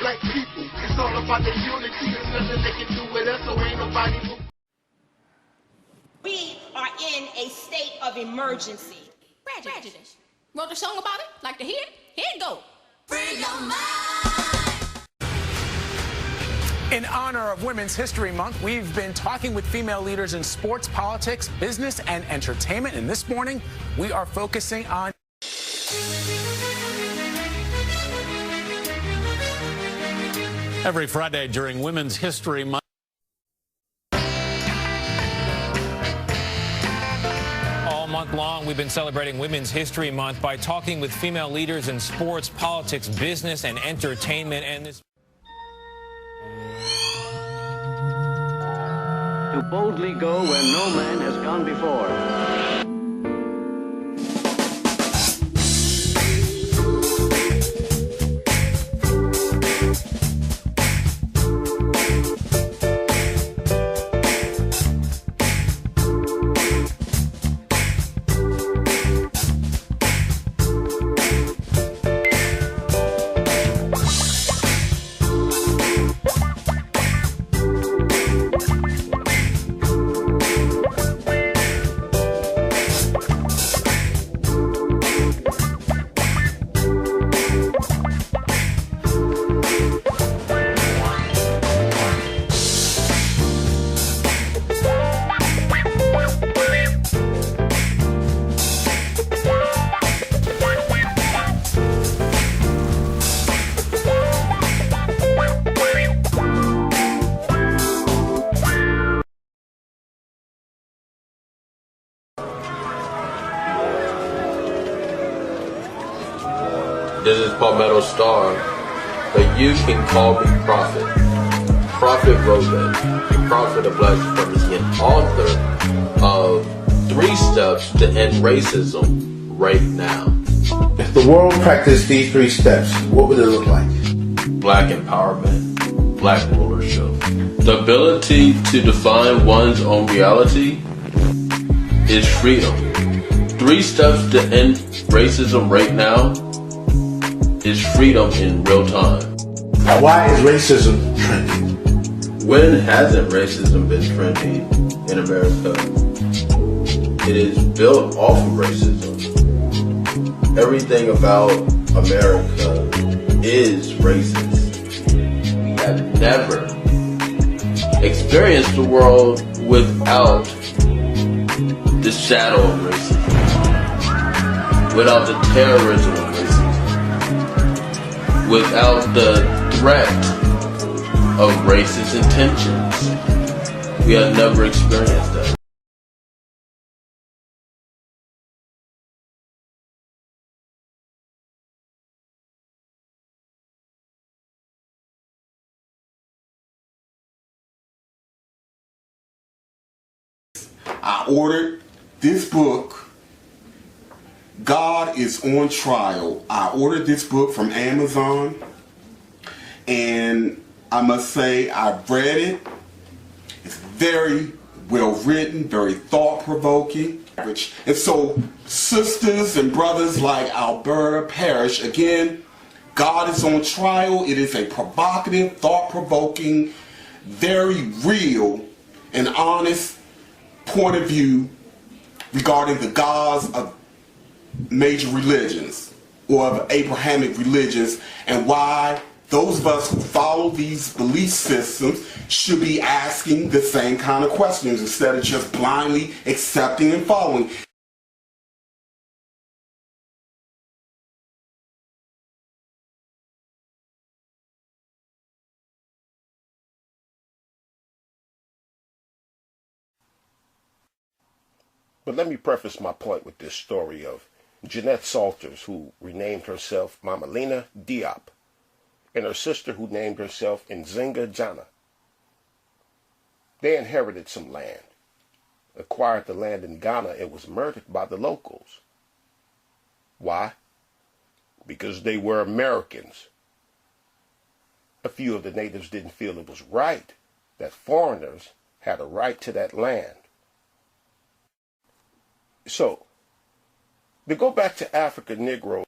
black people. It's all about the unity. There's nothing they can do with us, so ain't nobody. We are in a state of emergency. Prejudice. Wrote a song about it? Like to hear it? Here it go. Free your mind. In honor of Women's History Month, we've been talking with female leaders in sports, politics, business, and entertainment. And this morning, we are focusing on every Friday during Women's History Month. All month long, we've been celebrating Women's History Month by talking with female leaders in sports, politics, business, and entertainment. And this to boldly go where no man has gone before. This is Palmetto Star, but you can call me Prophet. Prophet Rose, the Prophet of Black Supremacy, and author of 3 Steps to End Racism Right Now. If the world practiced these 3 steps, what would it look like? Black empowerment, black rulership. The ability to define one's own reality is freedom. 3 Steps to End Racism Right Now is freedom in real time. Why is racism trending? When hasn't racism been trending in America? It is built off of racism. Everything about America is racist. We have never experienced the world without the shadow of racism, without the terrorism of racism, without the threat of racist intentions. We have never experienced that. I ordered this book, God is on Trial. I ordered this book from Amazon, and I must say I've read it. It's very well written, very thought-provoking. And so, sisters and brothers like Alberta Parrish, again, God is on Trial. It is a provocative, thought-provoking, very real and honest point of view regarding the gods of major religions or of Abrahamic religions, and why those of us who follow these belief systems should be asking the same kind of questions instead of just blindly accepting and following. But let me preface my point with this story of Jeanette Salters, who renamed herself Mama Lena Diop, and her sister who named herself Nzinga Jana. They inherited some land, acquired the land in Ghana, and was murdered by the locals. Why? Because they were Americans. A few of the natives didn't feel it was right that foreigners had a right to that land. So, to go back to African Negro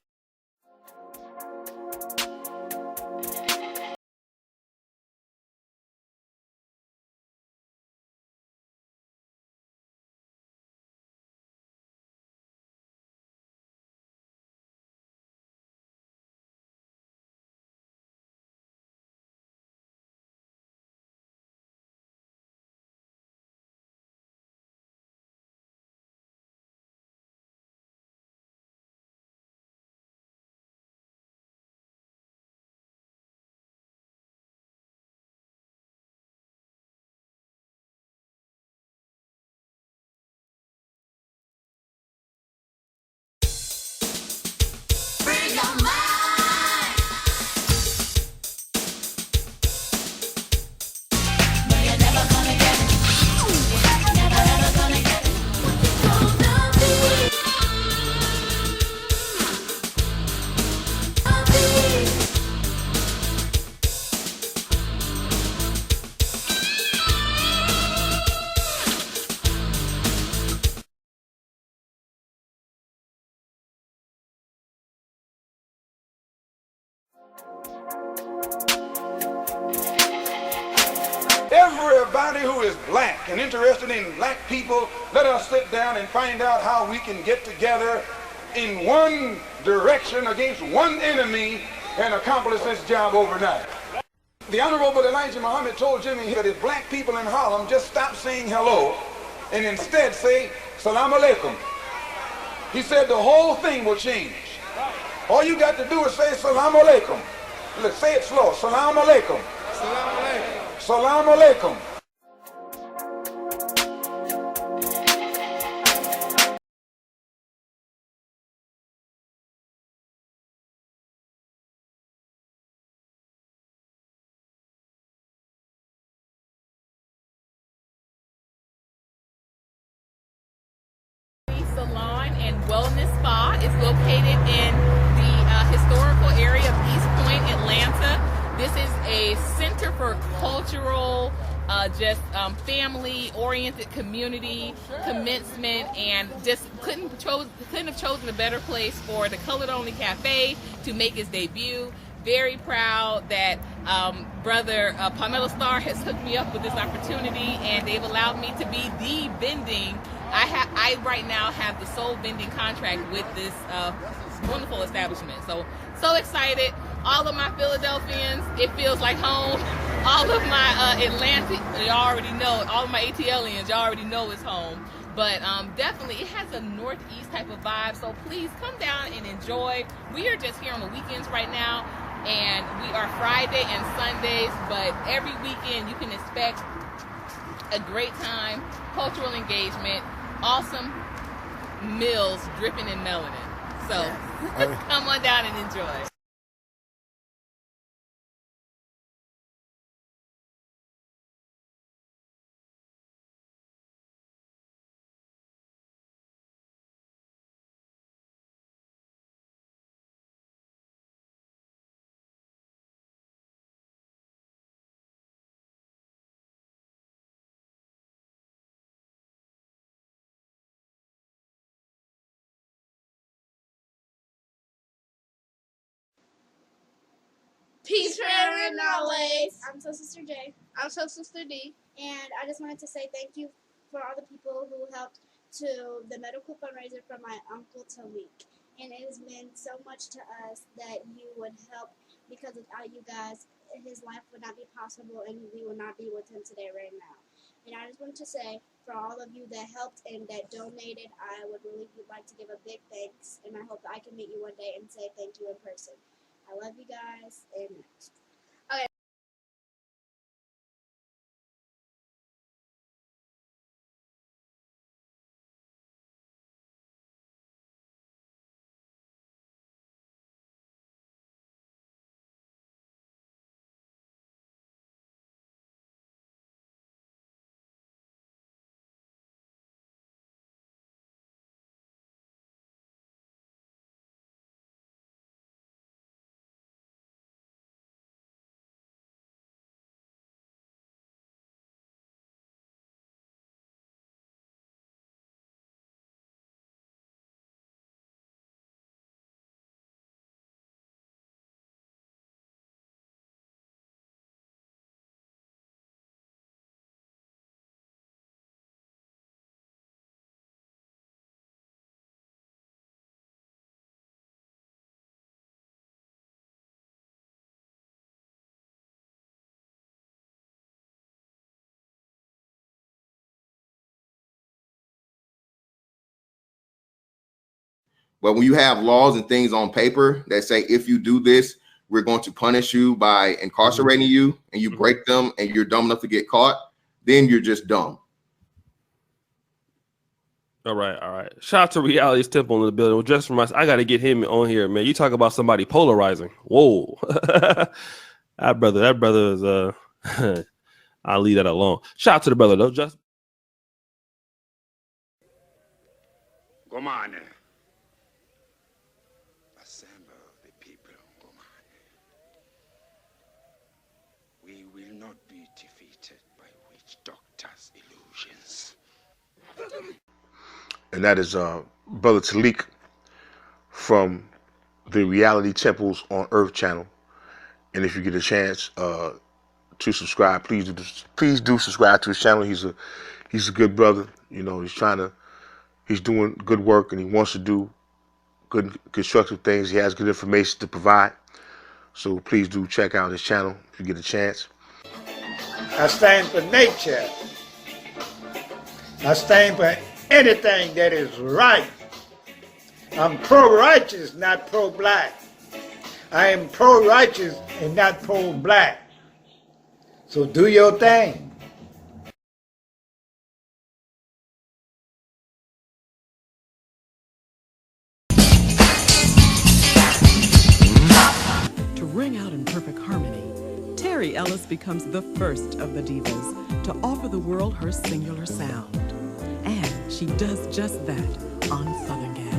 Everybody who is black and interested in black people, let us sit down and find out how we can get together in one direction against one enemy and accomplish this job overnight. The Honorable Elijah Muhammad told Jimmy that if black people in Harlem just stop saying hello and instead say salam alaikum, he said the whole thing will change. All you got to do is say salam alaikum. Let's say it slow. Salam alaikum. Salam alaikum. Salam alaikum. Salon and Wellness Spa is located in the historical area of East Point, Atlanta. This is a center for cultural, family-oriented community commencement, and just couldn't have chosen a better place for the Colored Only Cafe to make its debut. Very proud that Brother Palmetto Star has hooked me up with this opportunity, and they've allowed me to be the vending. I right now have the sole vending contract with this wonderful establishment. So excited. All of my Philadelphians, it feels like home. All of my Atlantic, you already know it. All of my ATLians, you already know it's home. But definitely, it has a northeast type of vibe. So please come down and enjoy. We are just here on the weekends right now, and we are Friday and Sundays. But every weekend, you can expect a great time, cultural engagement, awesome meals dripping in melanin. So come on down and enjoy. Peace, prayer, and knowledge. I'm Soul Sister J. I'm Soul Sister D. And I just wanted to say thank you for all the people who helped to the medical fundraiser for my uncle Taalik. And it has meant so much to us that you would help, because without you guys, his life would not be possible, and we would not be with him today right now. And I just wanted to say, for all of you that helped and that donated, I would really like to give a big thanks, and I hope that I can meet you one day and say thank you in person. I love you guys, and next. Okay. But when you have laws and things on paper that say, if you do this, we're going to punish you by incarcerating you, and you break them and you're dumb enough to get caught, then you're just dumb. All right. Shout out to Reality's Temple in the building. Well, just for myself, I got to get him on here, man. You talk about somebody polarizing. Whoa. that brother is, I'll leave that alone. Shout out to the brother, though. Just. Come on. Assemble the people. Come on. We will not be defeated by witch doctors' illusions. And that is Brother Taalik from the Reality Temples on Earth channel. And if you get a chance to subscribe, please do subscribe to his channel. He's a good brother. You know, he's doing good work, and he wants to do good constructive things. He has good information to provide. So please do check out his channel if you get a chance. I stand for nature. I stand for anything that is right. I'm pro-righteous, not pro-black. I am pro-righteous and not pro-black. So do your thing. To ring out in perfect harmony, Terry Ellis becomes the first of the divas to offer the world her singular sound. And she does just that on Southern Gal.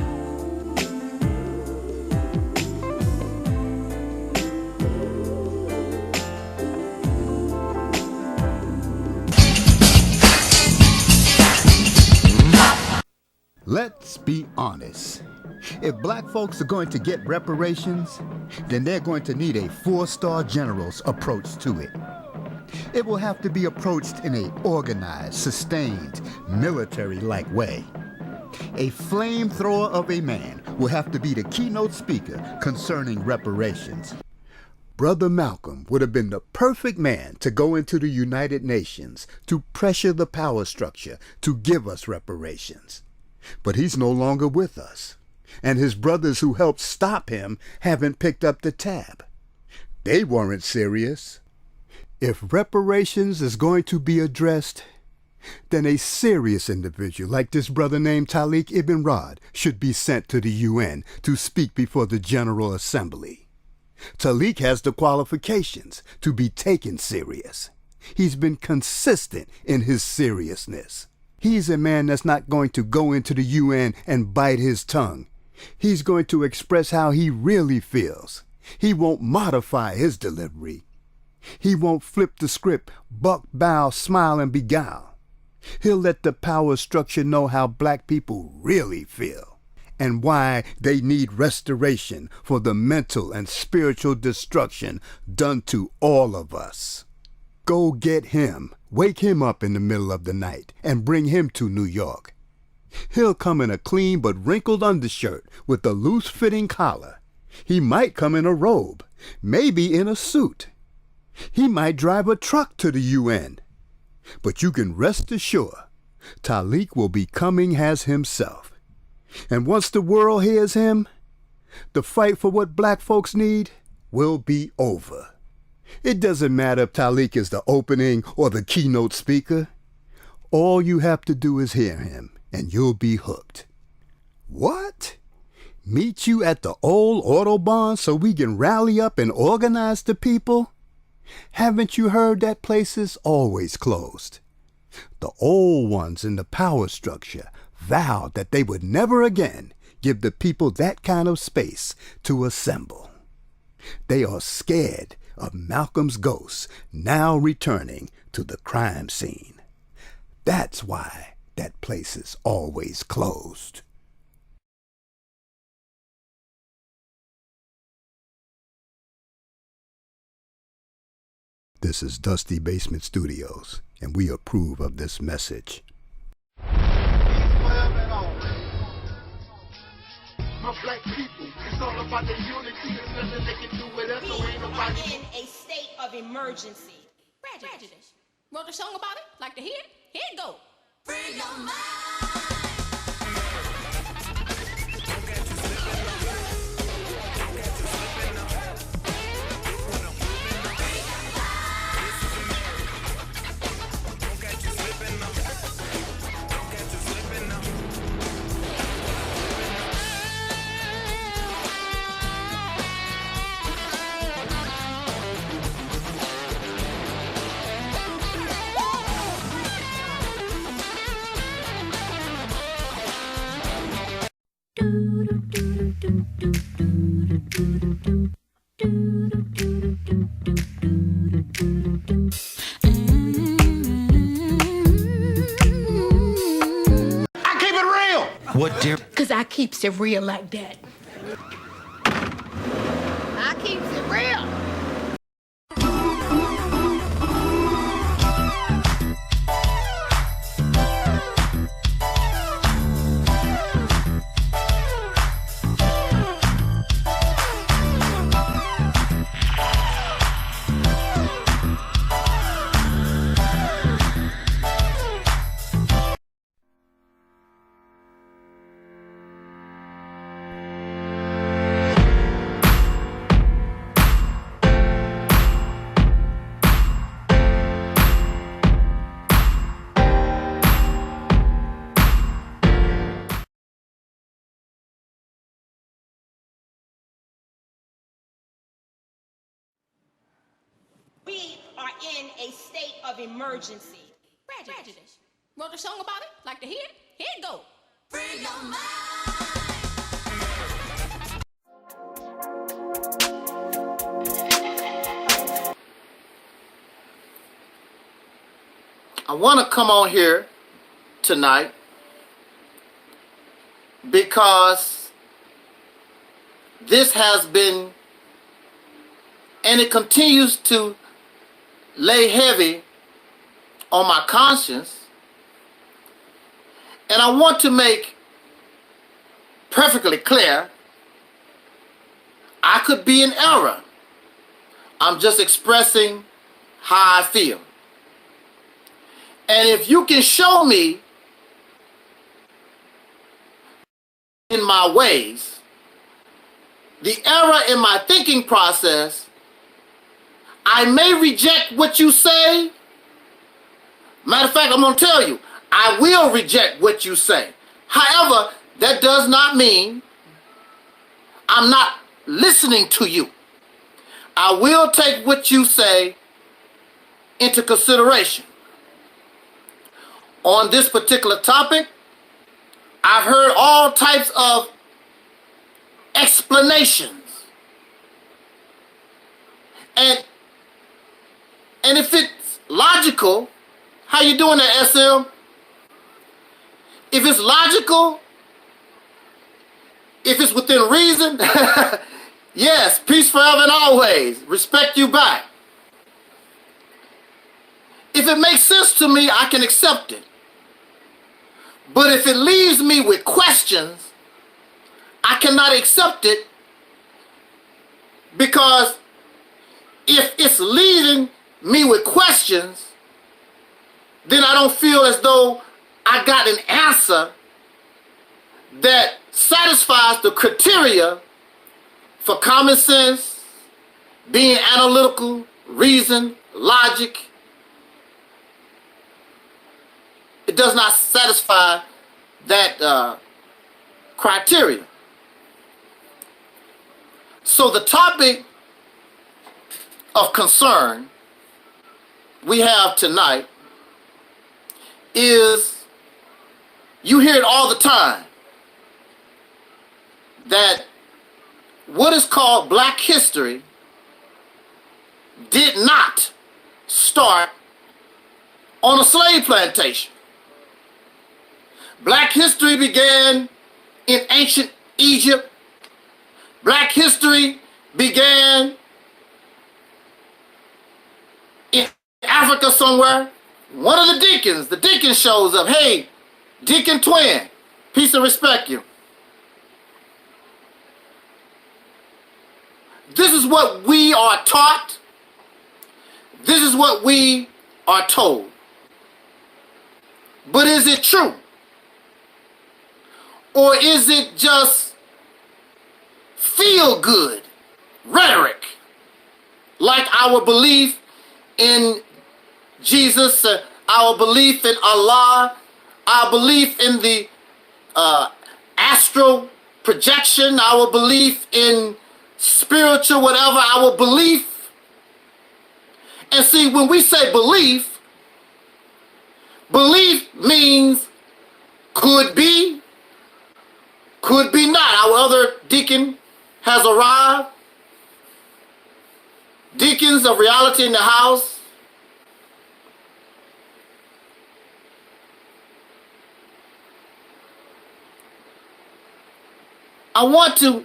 Let's be honest. If black folks are going to get reparations, then they're going to need a 4-star general's approach to it. It will have to be approached in an organized, sustained, military-like way. A flamethrower of a man will have to be the keynote speaker concerning reparations. Brother Malcolm would have been the perfect man to go into the United Nations to pressure the power structure to give us reparations. But he's no longer with us, and his brothers who helped stop him haven't picked up the tab. They weren't serious. If reparations is going to be addressed, then a serious individual like this brother named Taalik Ibn'rad should be sent to the UN to speak before the General Assembly. Taalik has the qualifications to be taken serious. He's been consistent in his seriousness. He's a man that's not going to go into the UN and bite his tongue. He's going to express how he really feels. He won't modify his delivery. He won't flip the script, buck, bow, smile, and beguile. He'll let the power structure know how black people really feel and why they need restoration for the mental and spiritual destruction done to all of us. Go get him, wake him up in the middle of the night, and bring him to New York. He'll come in a clean but wrinkled undershirt with a loose-fitting collar. He might come in a robe, maybe in a suit. He might drive a truck to the UN. But you can rest assured, Taalik will be coming as himself. And once the world hears him, the fight for what black folks need will be over. It doesn't matter if Taalik is the opening or the keynote speaker. All you have to do is hear him, and you'll be hooked. What? Meet you at the old Autobahn so we can rally up and organize the people? Haven't you heard that place is always closed? The old ones in the power structure vowed that they would never again give the people that kind of space to assemble. They are scared of Malcolm's ghost now returning to the crime scene. That's why that place is always closed. This is Dusty Basement Studios, and we approve of this message. My black people, it's all about the unity. There's nothing they can do with us, so ain't nobody. We are in a state of emergency. Prejudice. Wrote a song about it? Like to hear it? Here it go. Free your mind. What, dear? Because I keeps it real like that. I keeps it real. We are in a state of emergency. Prejudice. Wrote a song about it? Like to hear it? Here it go. Free your mind. I want to come on here tonight because this has been, and it continues to lay heavy on my conscience, and I want to make perfectly clear, I could be in error. I'm just expressing how I feel. And if you can show me in my ways, the error in my thinking process, I may reject what you say. Matter of fact, I'm going to tell you, I will reject what you say. However, that does not mean I'm not listening to you. I will take what you say into consideration. On this particular topic, I've heard all types of explanations. And if it's logical, how you doing that, SM? If it's logical, if it's within reason, yes, peace forever and always. Respect you back. If it makes sense to me, I can accept it. But if it leaves me with questions, I cannot accept it, because if it's leaving me with questions, then I don't feel as though I got an answer that satisfies the criteria for common sense, being analytical, reason, logic. It does not satisfy that criteria. So the topic of concern we have tonight is, you hear it all the time, that what is called Black history did not start on a slave plantation. Black history began in ancient Egypt. Black history began in Africa somewhere. One of the deacon shows up. Hey, Deacon Twin, peace and respect you. This is what we are taught. This is what we are told. But is it true? Or is it just feel-good rhetoric, like our belief in Jesus, our belief in Allah, our belief in the astral projection, our belief in spiritual whatever, our belief? And see, when we say belief, belief means could be not. Our other deacon has arrived. Deacons of Reality in the house. I want to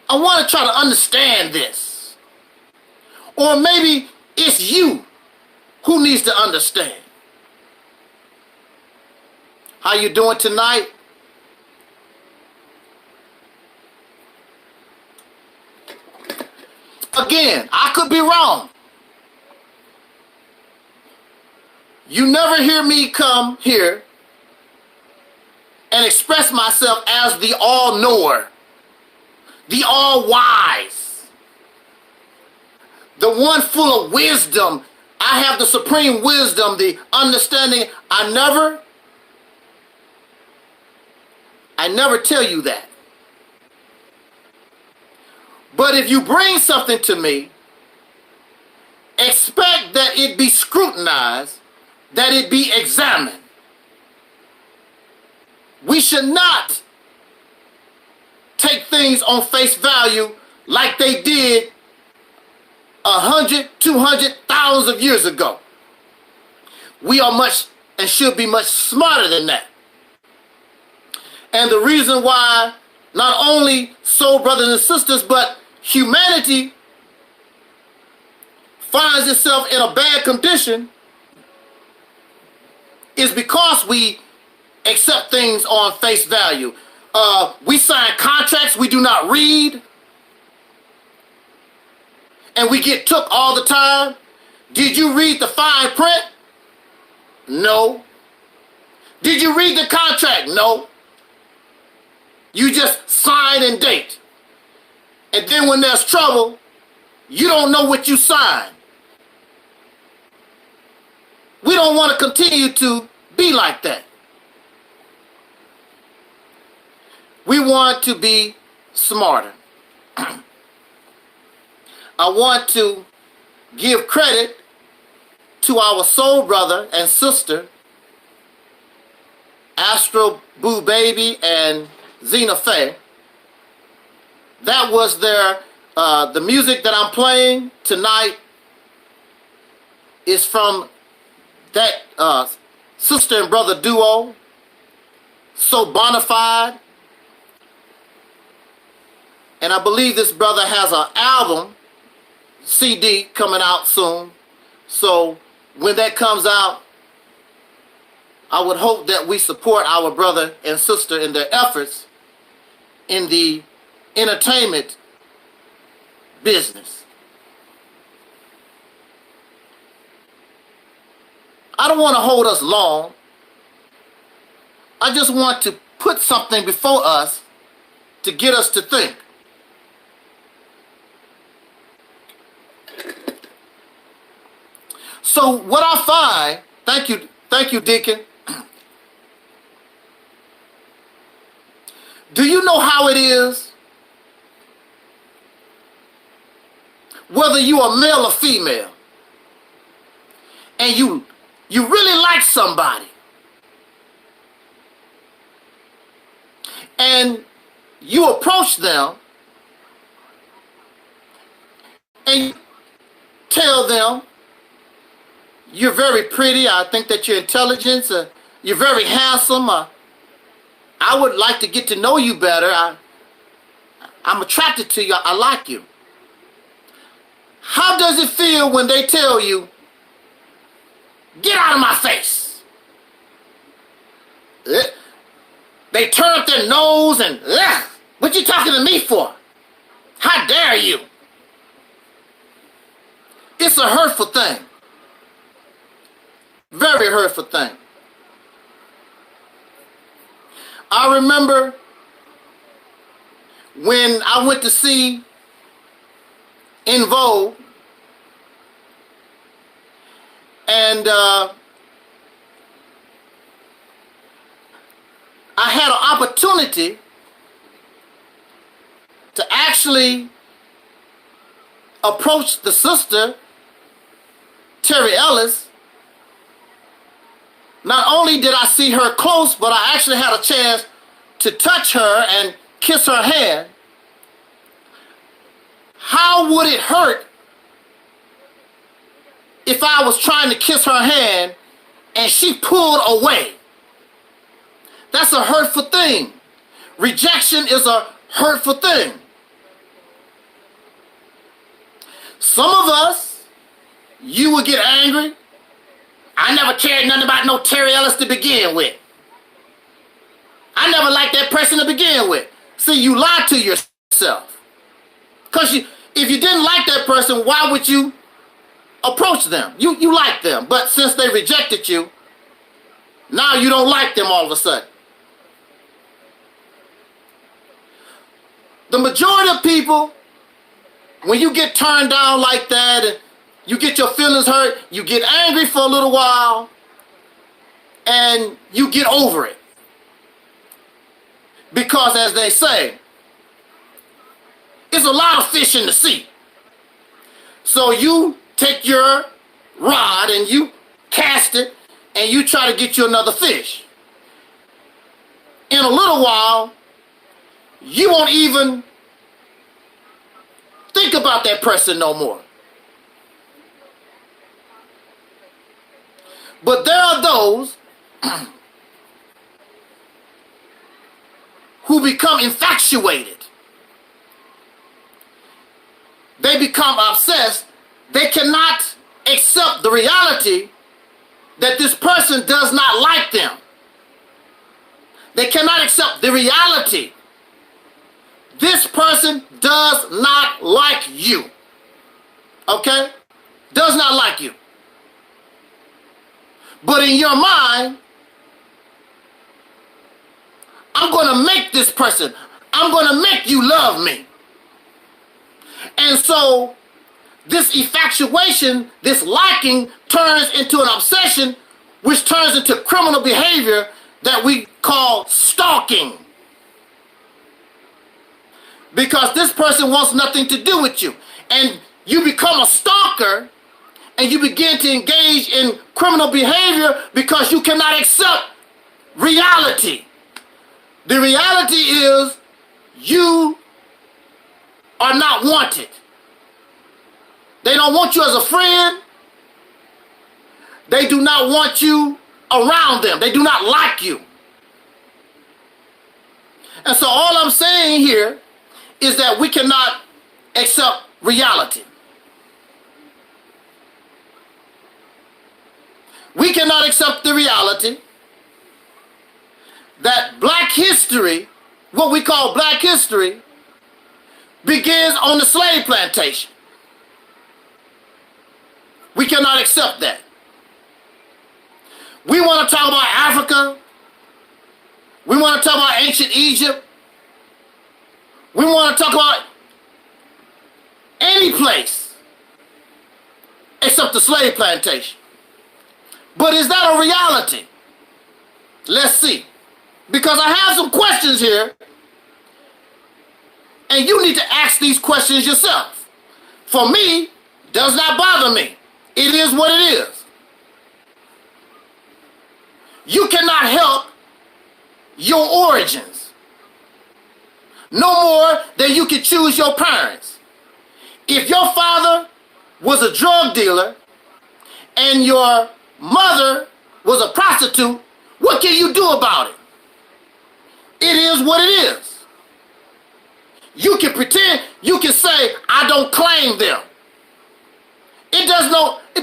try to understand this. Or maybe it's you who needs to understand. How you doing tonight? Again, I could be wrong. You never hear me come here and express myself as the all-knower, the all-wise, the one full of wisdom. I have the supreme wisdom, the understanding. I never tell you that. But if you bring something to me, expect that it be scrutinized, that it be examined. We should not take things on face value like they did 100, 200, thousands of years ago. We are much and should be much smarter than that. And the reason why not only soul brothers and sisters, but humanity finds itself in a bad condition is because we accept things on face value. We sign contracts we do not read, and we get took all the time. Did you read the fine print? No. Did you read the contract? No. You just sign and date. And then when there's trouble, you don't know what you signed. We don't want to continue to be like that. We want to be smarter. I want to give credit to our soul brother and sister, Astro Boo Baby and Zena Faye. That was their, the music that I'm playing tonight is from that sister and brother duo, so bona fide. And I believe this brother has an album, CD, coming out soon. So when that comes out, I would hope that we support our brother and sister in their efforts in the entertainment business. I don't want to hold us long. I just want to put something before us to get us to think. So what I find, thank you, Deacon. Do you know how it is? Whether you are male or female, and you really like somebody, and you approach them, and you tell them, you're very pretty, I think that you're intelligent, you're very handsome, I would like to get to know you better, I'm attracted to you, I like you. How does it feel when they tell you, get out of my face? They turn up their nose and, what you talking to me for? How dare you? It's a hurtful thing. Very hurtful thing. I remember when I went to see In Vogue, and I had an opportunity to actually approach the sister, Terry Ellis. Not only did I see her close, but I actually had a chance to touch her and kiss her hand how would it hurt if I was trying to kiss her hand and she pulled away? That's a hurtful thing. Rejection is a hurtful thing. Some of us, you would get angry. I never cared nothing about no Terry Ellis to begin with. I never liked that person to begin with. See, you lied to yourself. Because if you didn't like that person, why would you approach them? You like them. But since they rejected you, now you don't like them all of a sudden. The majority of people, when you get turned down like that and you get your feelings hurt, you get angry for a little while and you get over it. Because as they say, it's a lot of fish in the sea. So you take your rod and you cast it and you try to get you another fish. In a little while, you won't even think about that person no more. But there are those who become infatuated. They become obsessed. They cannot accept the reality that this person does not like them. They cannot accept the reality. This person does not like you. Okay? Does not like you. But in your mind, I'm going to make this person, I'm going to make you love me. And so this infatuation, this liking turns into an obsession, which turns into criminal behavior that we call stalking. Because this person wants nothing to do with you. And you become a stalker and you begin to engage in criminal behavior because you cannot accept reality. The reality is you are not wanted. They don't want you as a friend. They do not want you around them. They do not like you. And so all I'm saying here is that we cannot accept reality. We cannot accept the reality that black history, what we call black history, begins on the slave plantation. We cannot accept that. We want to talk about Africa. We want to talk about ancient Egypt. We want to talk about any place except the slave plantation. But is that a reality? Let's see. Because I have some questions here, and you need to ask these questions yourself. For me, does not bother me. It is what it is. You cannot help your origins no more than you can choose your parents. If your father was a drug dealer and your mother was a prostitute, what can you do about it? It is what it is. You can pretend, you can say, I don't claim them. It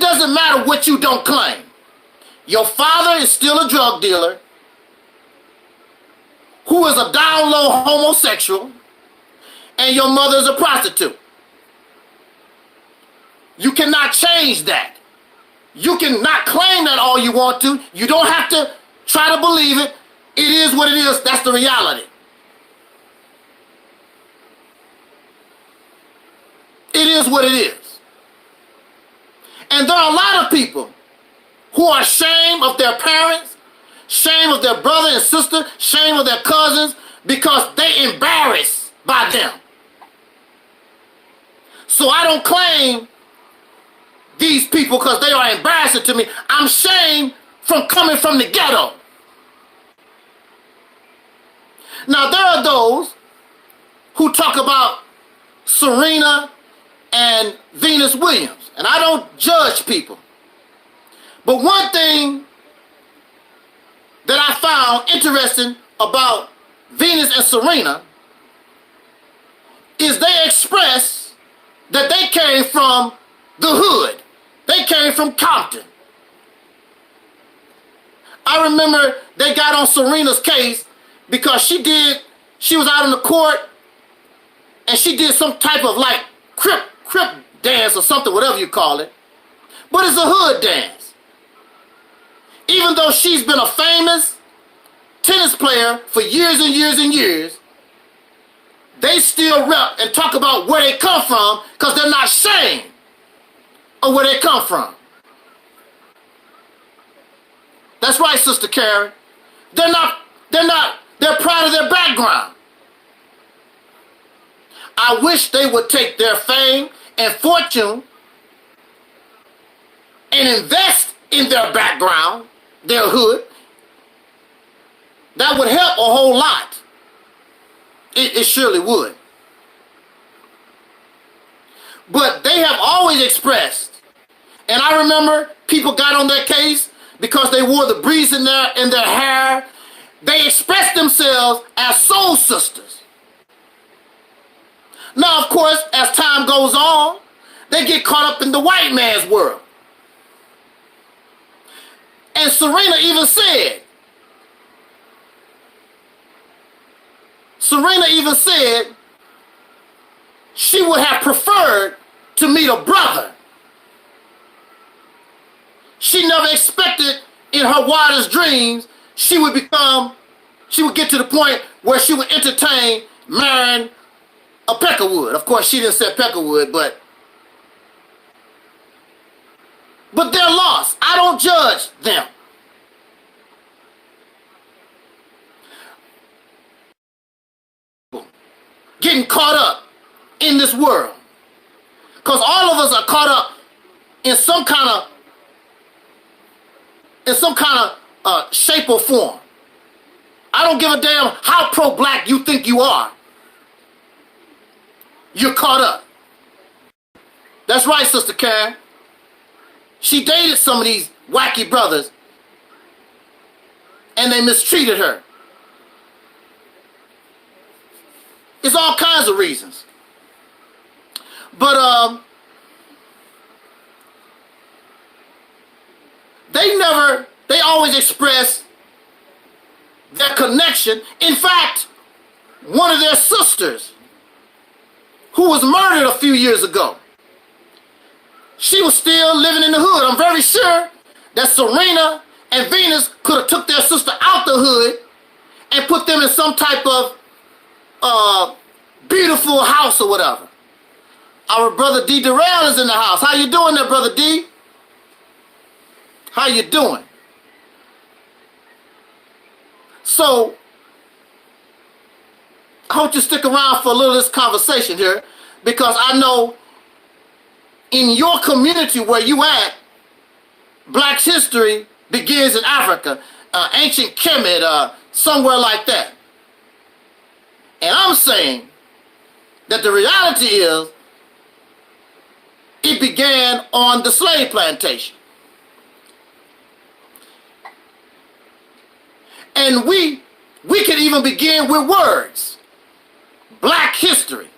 doesn't matter what you don't claim. Your father is still a drug dealer who is a down low homosexual, and your mother is a prostitute. You cannot change that. You cannot claim that all you want to. You don't have to try to believe it. It is what it is. That's the reality. It is what it is. And there are a lot of people who are ashamed of their parents, shame of their brother and sister, shame of their cousins, because they embarrassed by them. So I don't claim these people because they are embarrassing to me. I'm ashamed from coming from the ghetto. Now there are those who talk about Serena and Venus Williams. And I don't judge people. But one thing that I found interesting about Venus and Serena is they express that they came from the hood. They came from Compton. I remember they got on Serena's case because she was out in the court and she did some type of like crip dance or something, whatever you call it. But it's a hood dance. Even though she's been a famous tennis player for years and years and years, they still rep and talk about where they come from because they're not ashamed of where they come from. That's right, Sister Karen. They're proud of their background. I wish they would take their fame and fortune and invest in their background, their hood. That would help a whole lot. It surely would. But they have always expressed, and I remember people got on their case because they wore the breeze in their hair. They expressed themselves as soul sisters. Now, of course, as time goes on, they get caught up in the white man's world. And Serena even said she would have preferred to meet a brother. She never expected in her wildest dreams she would get to the point where she would entertain Myron a Peckerwood. Of course, she didn't say Peckerwood, but they're lost. I don't judge them. Getting caught up in this world. Because all of us are caught up in some kind of shape or form. I don't give a damn how pro-black you think you are. You're caught up. That's right, Sister Karen. She dated some of these wacky brothers and they mistreated her. It's all kinds of reasons. But they always express their connection. In fact, one of their sisters, who was murdered a few years ago, she was still living in the hood. I'm very sure that Serena and Venus could have took their sister out the hood and put them in some type of beautiful house or whatever. Our brother D. Darrell is in the house. How you doing there, brother D? How you doing? So, I hope you stick around for a little of this conversation here, because I know in your community where you at, Black's history begins in Africa, ancient Kemet, somewhere like that. And I'm saying that the reality is it began on the slave plantation. And we can even begin with words. Black history.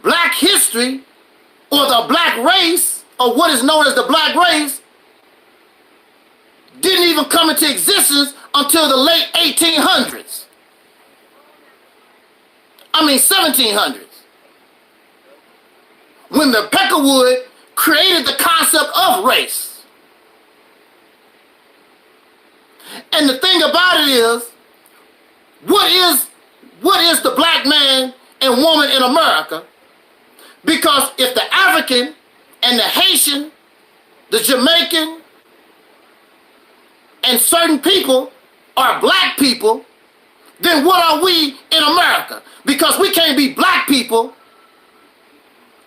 Black history, or the black race, or what is known as the black race, didn't even come into existence until the late 1800s. I mean 1700s. When the Peckerwood created the concept of race. And the thing about it is, what is the black man and woman in America? Because if the African and the Haitian, the Jamaican, and certain people are black people, then what are we in America? Because we can't be black people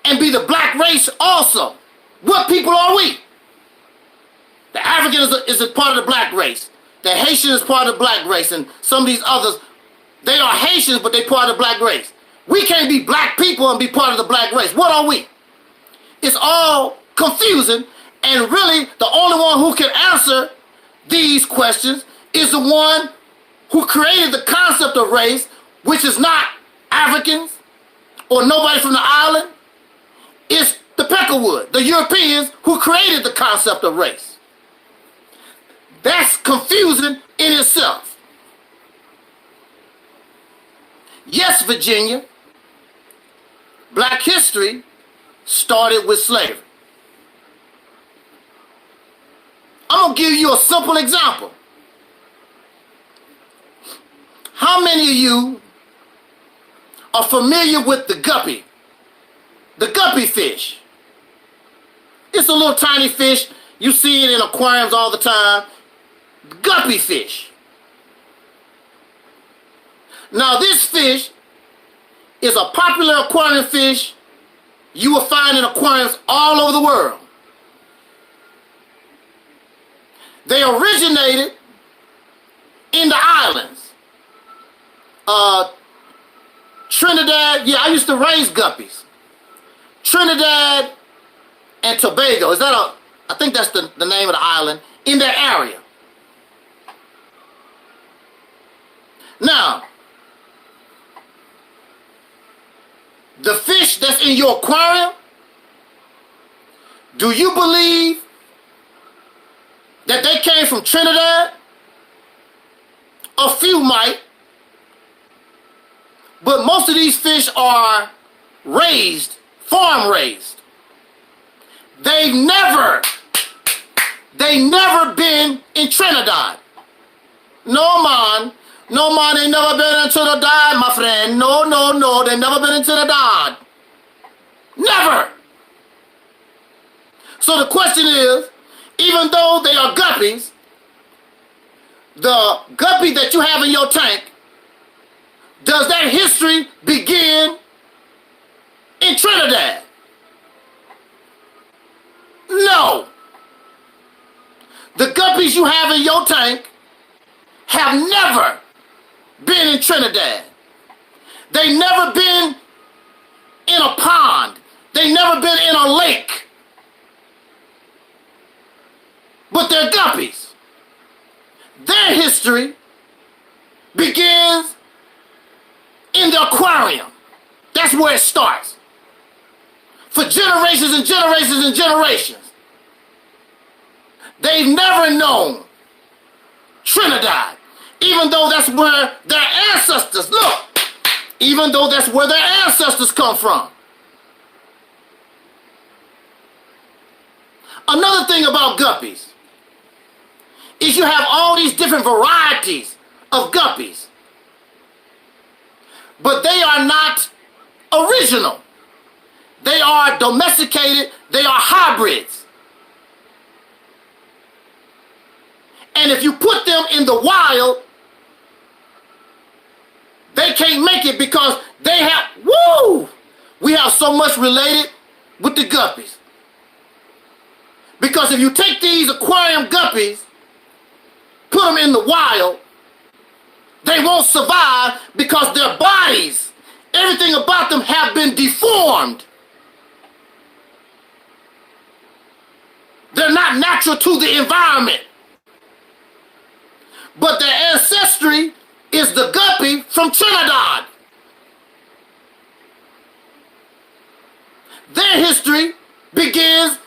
and be the black race also. What people are we? The African is a part of the black race. The Haitian is part of the black race, and some of these others, they are Haitians, but they part of the black race. We can't be black people and be part of the black race. What are we? It's all confusing, and really the only one who can answer these questions is the one who created the concept of race, which is not Africans or nobody from the island. It's the Peckerwood, the Europeans who created the concept of race. That's confusing in itself. Yes, Virginia, black history started with slavery. I'm going to give you a simple example. How many of you are familiar with the guppy? The guppy fish. It's a little tiny fish. You see it in aquariums all the time. Guppy fish. Now this fish is a popular aquarium fish you will find in aquariums all over the world. They originated in the islands. Trinidad, yeah, I used to raise guppies. Trinidad and Tobago, I think that's the name of the island, in that area. Now, the fish that's in your aquarium, do you believe that they came from Trinidad? A few might, but most of these fish are raised, farm raised. They've never been in Trinidad. No man, they never been in Trinidad, my friend. No, they never been in Trinidad. Never. So the question is, even though they are guppies, the guppy that you have in your tank, does that history begin in Trinidad? No. The guppies you have in your tank have never been in Trinidad. They never been in a pond. They never been in a lake. But they're guppies. Their history begins in the aquarium. That's where it starts. For generations and generations and generations. They've never known Trinidad, even though that's where their ancestors, even though that's where their ancestors come from. Another thing about guppies is you have all these different varieties of guppies, but they are not original. They are domesticated, they are hybrids. And if you put them in the wild, they can't make it because they have, we have so much related with the guppies. Because if you take these aquarium guppies, put them in the wild, they won't survive because their bodies, everything about them have been deformed. They're not natural to the environment. But their ancestry is the guppy from Trinidad. Their history begins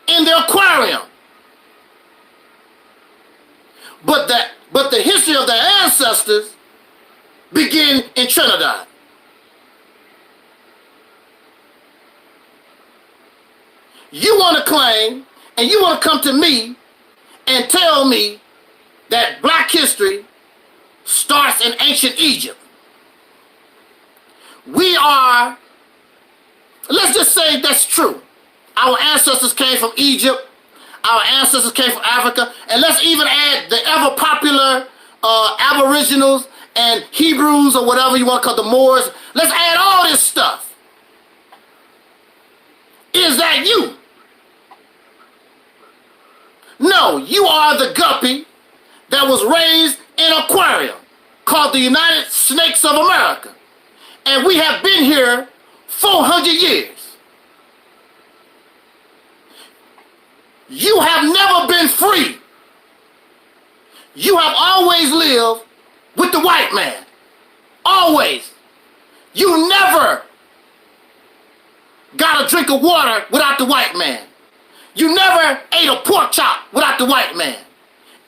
in the aquarium. But the history of their ancestors begin in Trinidad. You want to claim, and you want to come to me and tell me that black history starts in ancient Egypt. We are, let's just say that's true. Our ancestors came from Egypt. Our ancestors came from Africa. And let's even add the ever popular Aboriginals and Hebrews, or whatever you want to call the Moors. Let's add all this stuff. Is that you? No, you are the guppy that was raised in an aquarium called the United Snakes of America. And we have been here 400 years. You have never been free. You have always lived with the white man. Always. You never got a drink of water without the white man. You never ate a pork chop without the white man.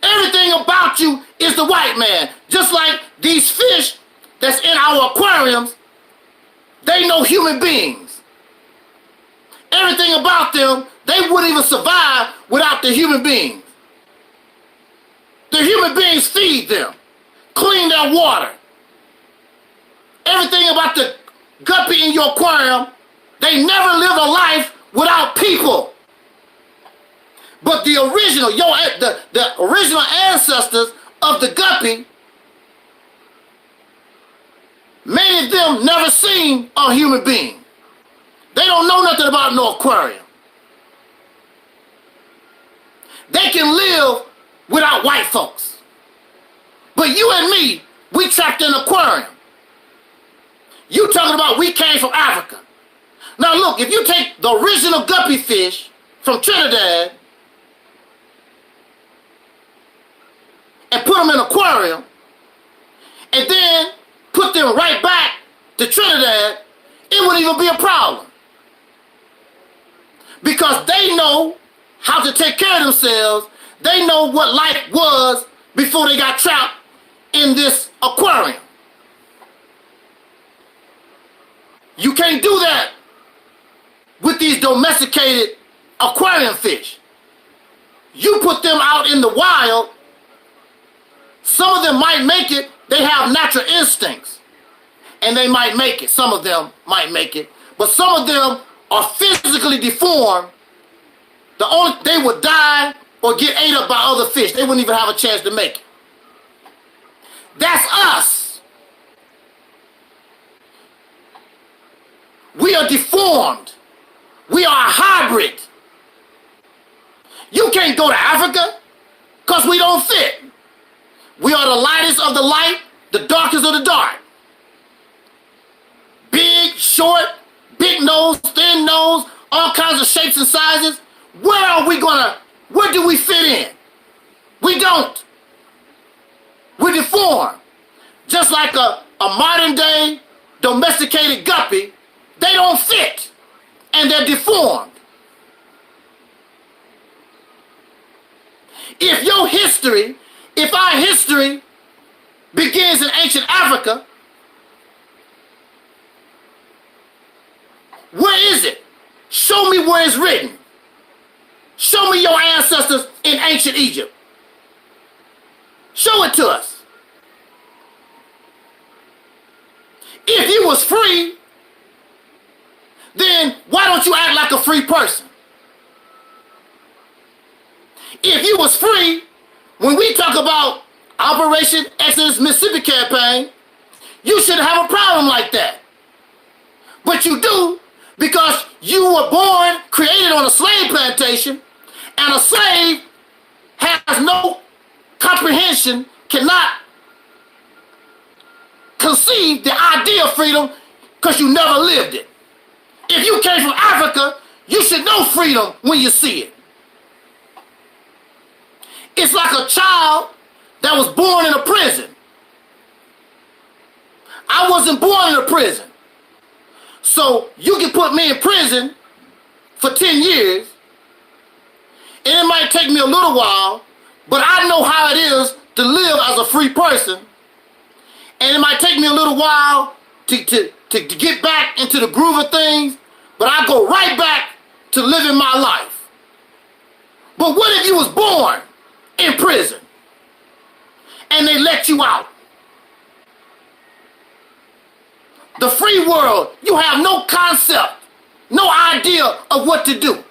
Everything about you is the white man. Just like these fish that's in our aquariums, they know human beings. Everything about them, they wouldn't even survive without the human beings. The human beings feed them, clean their water. Everything about the guppy in your aquarium, they never live a life without people. But the original, the original ancestors of the guppy, many of them never seen a human being. They don't know nothing about no aquarium. They can live without white folks. But you and me, we trapped in an aquarium. You talking about we came from Africa. Now look, if you take the original guppy fish from Trinidad and put them in an aquarium and then put them right back to Trinidad, it wouldn't even be a problem. Because they know how to take care of themselves. They know what life was before they got trapped in this aquarium. You can't do that with these domesticated aquarium fish. You put them out in the wild, some of them might make it. They have natural instincts, and they might make it. Some of them might make it, but some of them are physically deformed. They would die or get ate up by other fish. They wouldn't even have a chance to make it. That's us. We are deformed. We are a hybrid. You can't go to Africa because we don't fit. We are the lightest of the light, the darkest of the dark. Big, short, big nose, thin nose, all kinds of shapes and sizes. Where do we fit in? We don't. We're deformed. Just like a modern day domesticated guppy, they don't fit and they're deformed. If our history begins in ancient Africa, where is it? Show me where it's written. Show me your ancestors in ancient Egypt. Show it to us. If you was free, then why don't you act like a free person? If you was free, when we talk about Operation Exodus Mississippi campaign, you shouldn't have a problem like that. But you do, because you were born, created on a slave plantation, and a slave has no comprehension, cannot conceive the idea of freedom because you never lived it. If you came from Africa, you should know freedom when you see it. It's like a child that was born in a prison. I wasn't born in a prison. So you can put me in prison for 10 years, and it might take me a little while, but I know how it is to live as a free person, and it might take me a little while to get back into the groove of things, but I go right back to living my life. But what if you was born in prison and they let you out? The free world, you have no concept, no idea of what to do.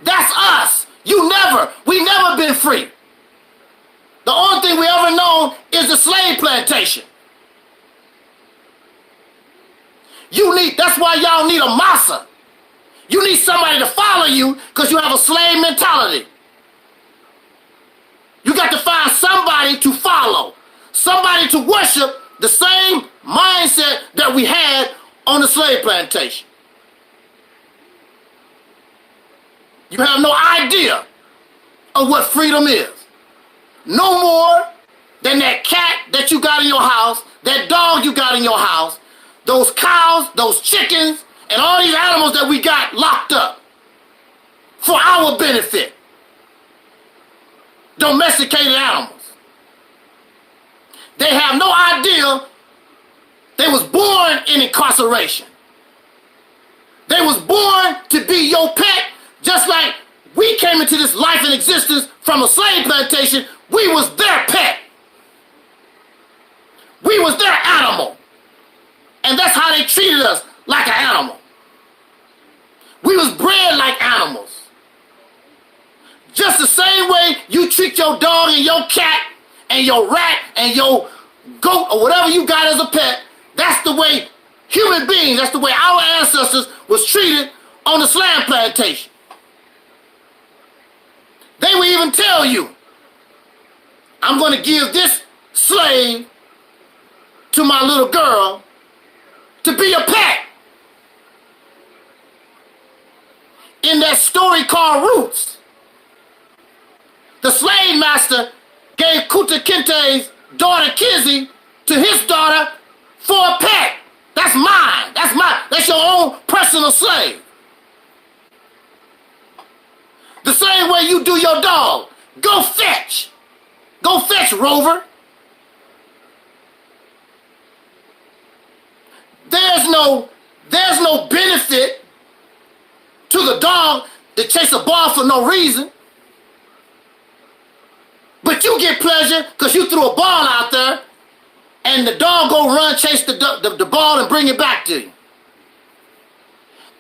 That's us. We never been free. The only thing we ever known is the slave plantation. That's why y'all need a massa. You need somebody to follow you because you have a slave mentality. You got to find somebody to follow, somebody to worship the same mindset that we had on the slave plantation. You have no idea of what freedom is. No more than that cat that you got in your house, that dog you got in your house, those cows, those chickens, and all these animals that we got locked up for our benefit. Domesticated animals. They have no idea they was born in incarceration. They was born to be your pet, just like we came into this life and existence from a slave plantation. We was their pet. We was their animal. And that's how they treated us, like an animal. We was bred like animals. Just the same way you treat your dog and your cat and your rat and your goat or whatever you got as a pet, that's the way human beings, that's the way our ancestors was treated on the slave plantation. They would even tell you, I'm going to give this slave to my little girl to be a pet. In that story called Roots, the slave master gave Kuta Kinte's daughter Kizzy to his daughter for a pet. That's mine. That's mine. That's your own personal slave. The same way you do your dog. Go fetch. Go fetch, Rover. There's no benefit to the dog to chase a ball for no reason. But you get pleasure because you threw a ball out there and the dog go run, chase the ball and bring it back to you.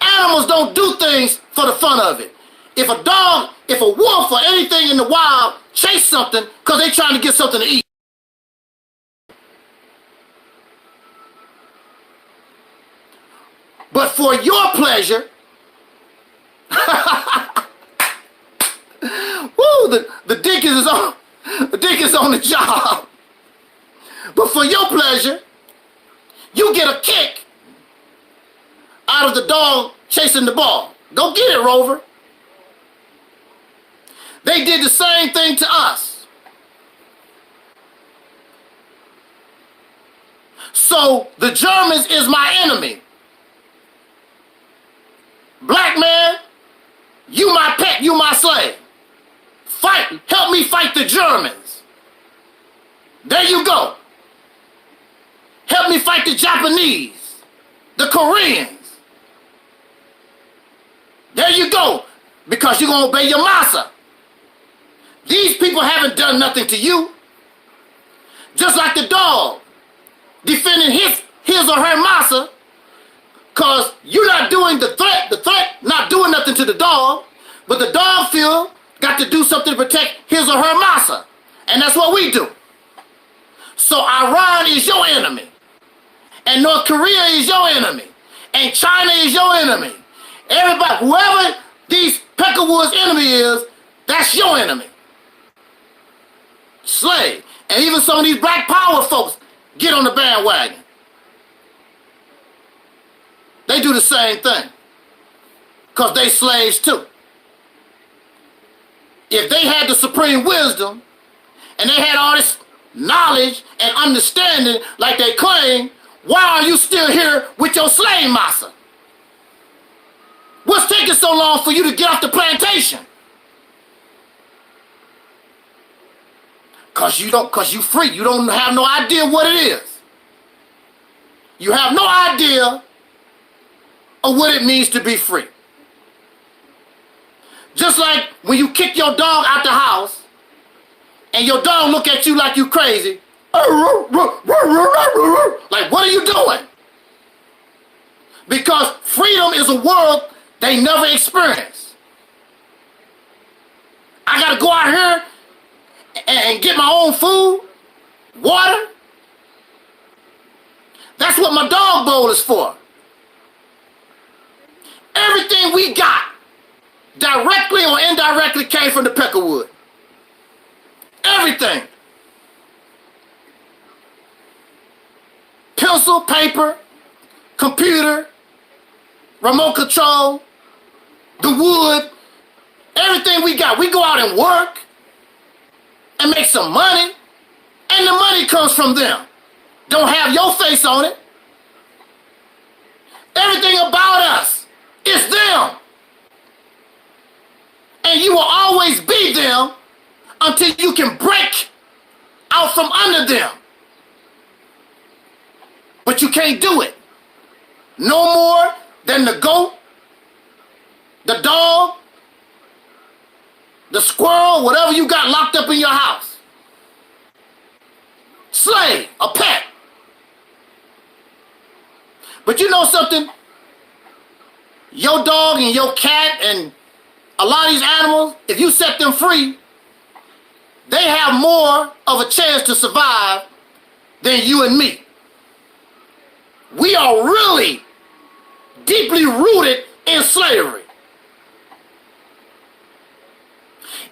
Animals don't do things for the fun of it. If a dog, if a wolf or anything in the wild chase something because they're trying to get something to eat. But for your pleasure, woo, the dick is on the job. But for your pleasure, you get a kick out of the dog chasing the ball. Go get it, Rover. They did the same thing to us. So the Germans is my enemy. Black man, you my pet, you my slave. Fight, help me fight the Germans. There you go. Help me fight the Japanese, the Koreans. There you go, because you're going to obey your massa. These people haven't done nothing to you. Just like the dog defending his or her massa, because you're not doing the threat not doing nothing to the dog, but the dog feel got to do something to protect his or her massa. And that's what we do. So Iran is your enemy. And North Korea is your enemy. And China is your enemy. Everybody, whoever these Peckerwood's enemy is, that's your enemy. Slave. And even some of these black power folks get on the bandwagon. They do the same thing. Because they slaves too. If they had the supreme wisdom and they had all this knowledge and understanding like they claim, why are you still here with your slave massa? What's taking so long for you to get off the plantation? Cause you free. You don't have no idea what it is. You have no idea of what it means to be free. Just like when you kick your dog out the house and your dog look at you like you crazy. Like, what are you doing? Because freedom is a world they never experienced. I gotta go out here and get my own food, water. That's what my dog bowl is for. Everything we got, directly or indirectly, came from the Peckerwood. Everything. pencil, paper, computer, remote control, the wood, everything we got. We go out and work and make some money, and the money comes from them. Don't have your face on it. Everything about us is them. And you will always be them until you can break out from under them. But you can't do it. No more than the goat, the dog, the squirrel, whatever you got locked up in your house. Slave, a pet. But you know something? Your dog and your cat and a lot of these animals, if you set them free, they have more of a chance to survive than you and me. We are really deeply rooted in slavery.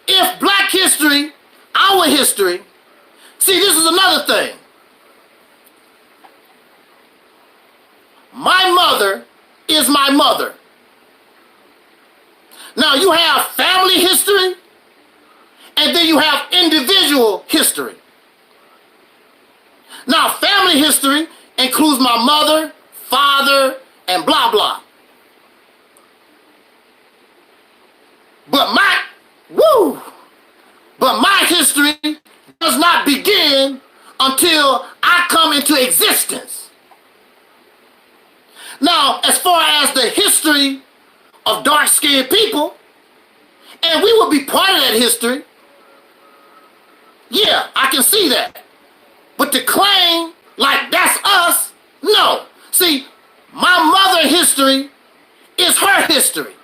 If black history, our history, see, this is another thing. My mother is my mother. Now you have family history, and then you have individual history. Now family history includes my mother, father, and blah blah. But my history does not begin until I come into existence. Now, as far as the history of dark-skinned people, and we will be part of that history, yeah, I can see that. But to claim like that's us, no. See, my mother's history is her history.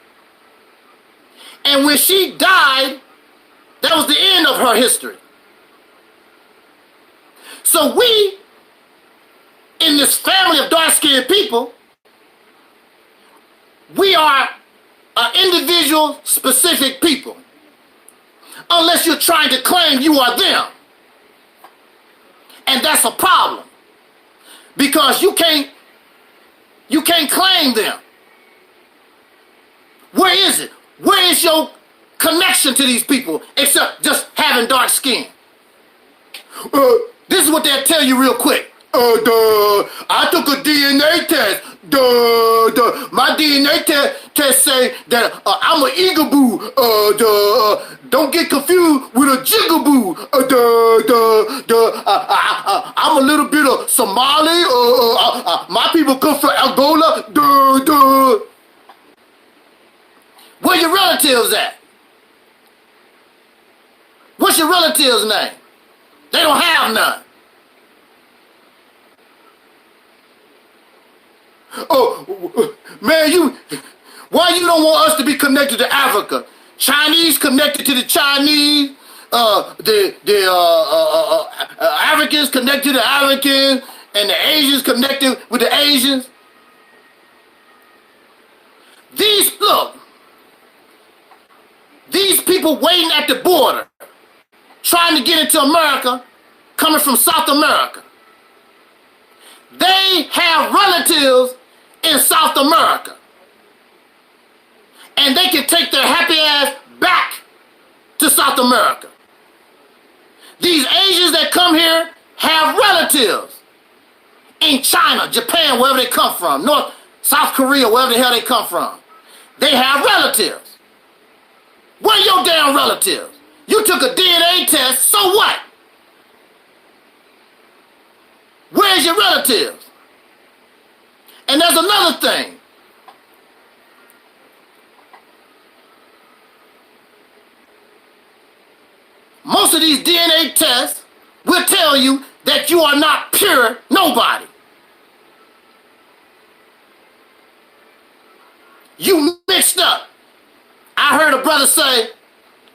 And when she died, that was the end of her history. So we, in this family of dark-skinned people, we are individual, specific people. Unless you're trying to claim you are them. And that's a problem. Because you can't claim them. Where is it? Where is your connection to these people except just having dark skin? This is what they'll tell you real quick. I took a DNA test. My DNA test say that I'm an Igaboo. Don't get confused with a Jigaboo. I'm a little bit of Somali. My people come from Angola. Where your relatives at? What's your relative's name? They don't have none. Oh, man, why you don't want us to be connected to Africa? Chinese connected to the Chinese, Africans connected to the Africans, and the Asians connected with the Asians. These people waiting at the border, trying to get into America, coming from South America. They have relatives in South America. And they can take their happy ass back to South America. These Asians that come here have relatives in China, Japan, wherever they come from, North, South Korea, wherever the hell they come from. They have relatives. Where are your damn relatives? You took a DNA test, so what? Where's your relatives? And there's another thing. Most of these DNA tests will tell you that you are not pure nobody. You mixed up. I heard a brother say,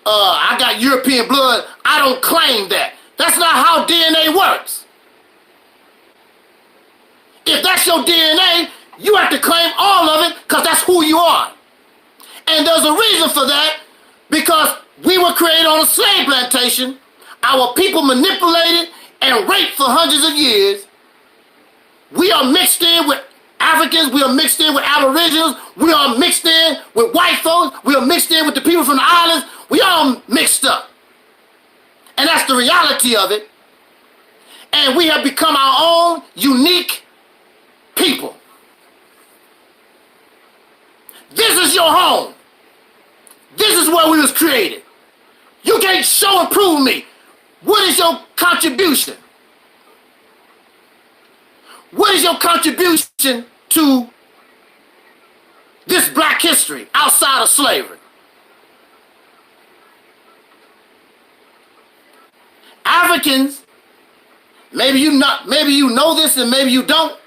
I got European blood. I don't claim that. That's not how DNA works. If that's your DNA, you have to claim all of it because that's who you are. And there's a reason for that, because we were created on a slave plantation. Our people manipulated and raped for hundreds of years. We are mixed in with Africans, we are mixed in with Aboriginals, we are mixed in with white folks, we are mixed in with the people from the islands. We all mixed up. And that's the reality of it. And we have become our own unique people. This is your home. This is where we was created. You can't show and prove me. What is your contribution? What is your contribution to this black history outside of slavery? Africans, maybe you know this and maybe you don't.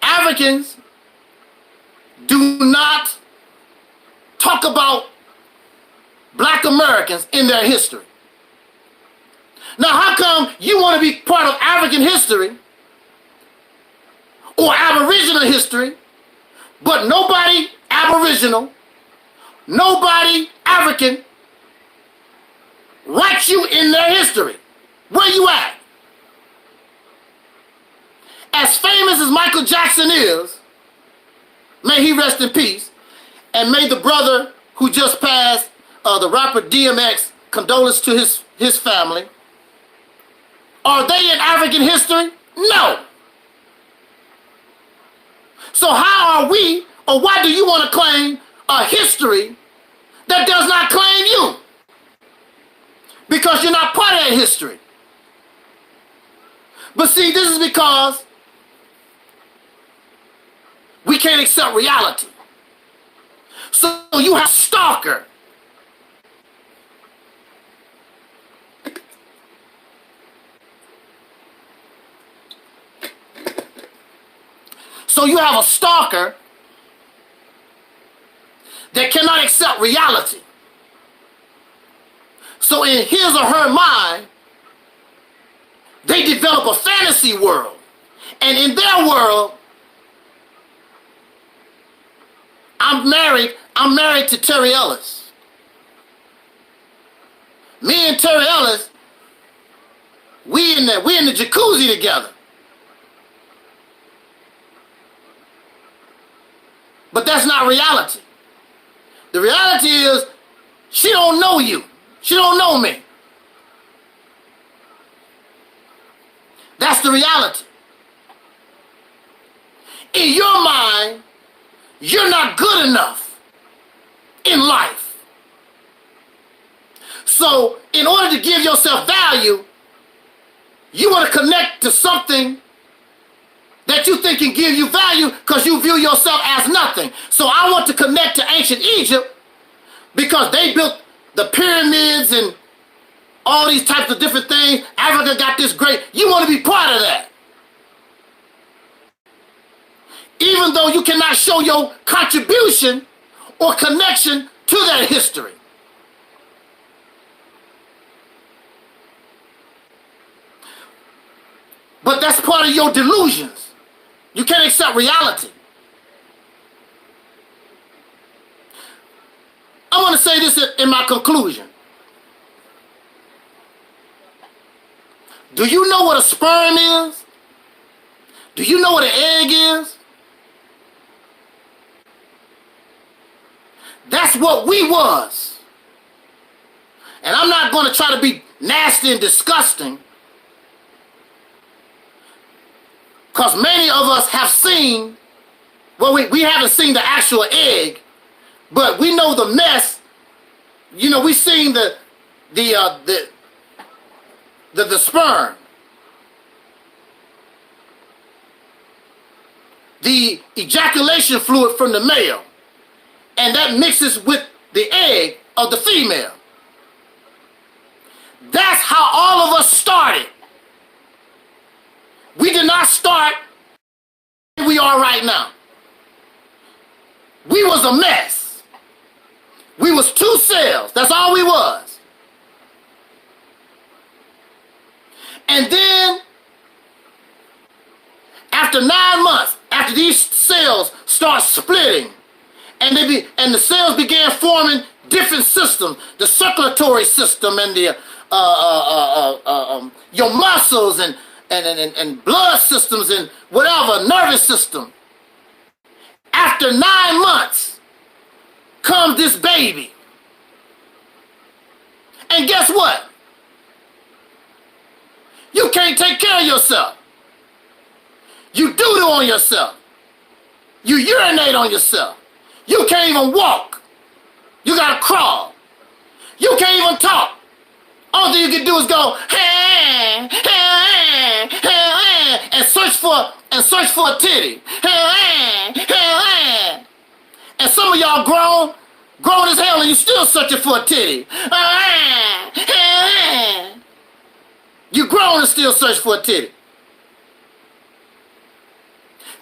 Africans do not talk about black Americans in their history. Now, how come you want to be part of African history or Aboriginal history, but nobody Aboriginal, nobody African writes you in their history? Where you at? As famous as Michael Jackson is, may he rest in peace, and may the brother who just passed, the rapper DMX, condolence to his family. Are they in African history? No. So how are we, or why do you want to claim a history that does not claim you? Because you're not part of that history. But see, this is because we can't accept reality. So you have stalker. So you have a stalker that cannot accept reality. So in his or her mind, they develop a fantasy world. And in their world, I'm married to Terry Ellis. Me and Terry Ellis, we in the jacuzzi together. But that's not reality. The reality is, she don't know you. She don't know me. That's the reality. In your mind, you're not good enough in life. So, in order to give yourself value, you want to connect to something that you think can give you value because you view yourself as nothing. So I want to connect to ancient Egypt because they built the pyramids and all these types of different things. Africa got this great. You want to be part of that. Even though you cannot show your contribution or connection to that history. But that's part of your delusions. You can't accept reality. I want to say this in my conclusion. Do you know what a sperm is? Do you know what an egg is? That's what we was. And I'm not going to try to be nasty and disgusting, because many of us have seen, well, we haven't seen the actual egg, but we know the mess. You know, we've seen the sperm. The ejaculation fluid from the male. And that mixes with the egg of the female. That's how all of us started. We did not start where we are right now. We was a mess. We was 2 cells. That's all we was. And then, after 9 months, after these cells start splitting, and the cells began forming different systems, the circulatory system and the your muscles and and blood systems and whatever, nervous system. After 9 months comes this baby. And guess what? You can't take care of yourself. You doo-doo on yourself. You urinate on yourself. You can't even walk. You gotta crawl. You can't even talk. All thing you can do is go and search for a titty. And some of y'all grown as hell, and you still searching for a titty. You grown and still search for a titty.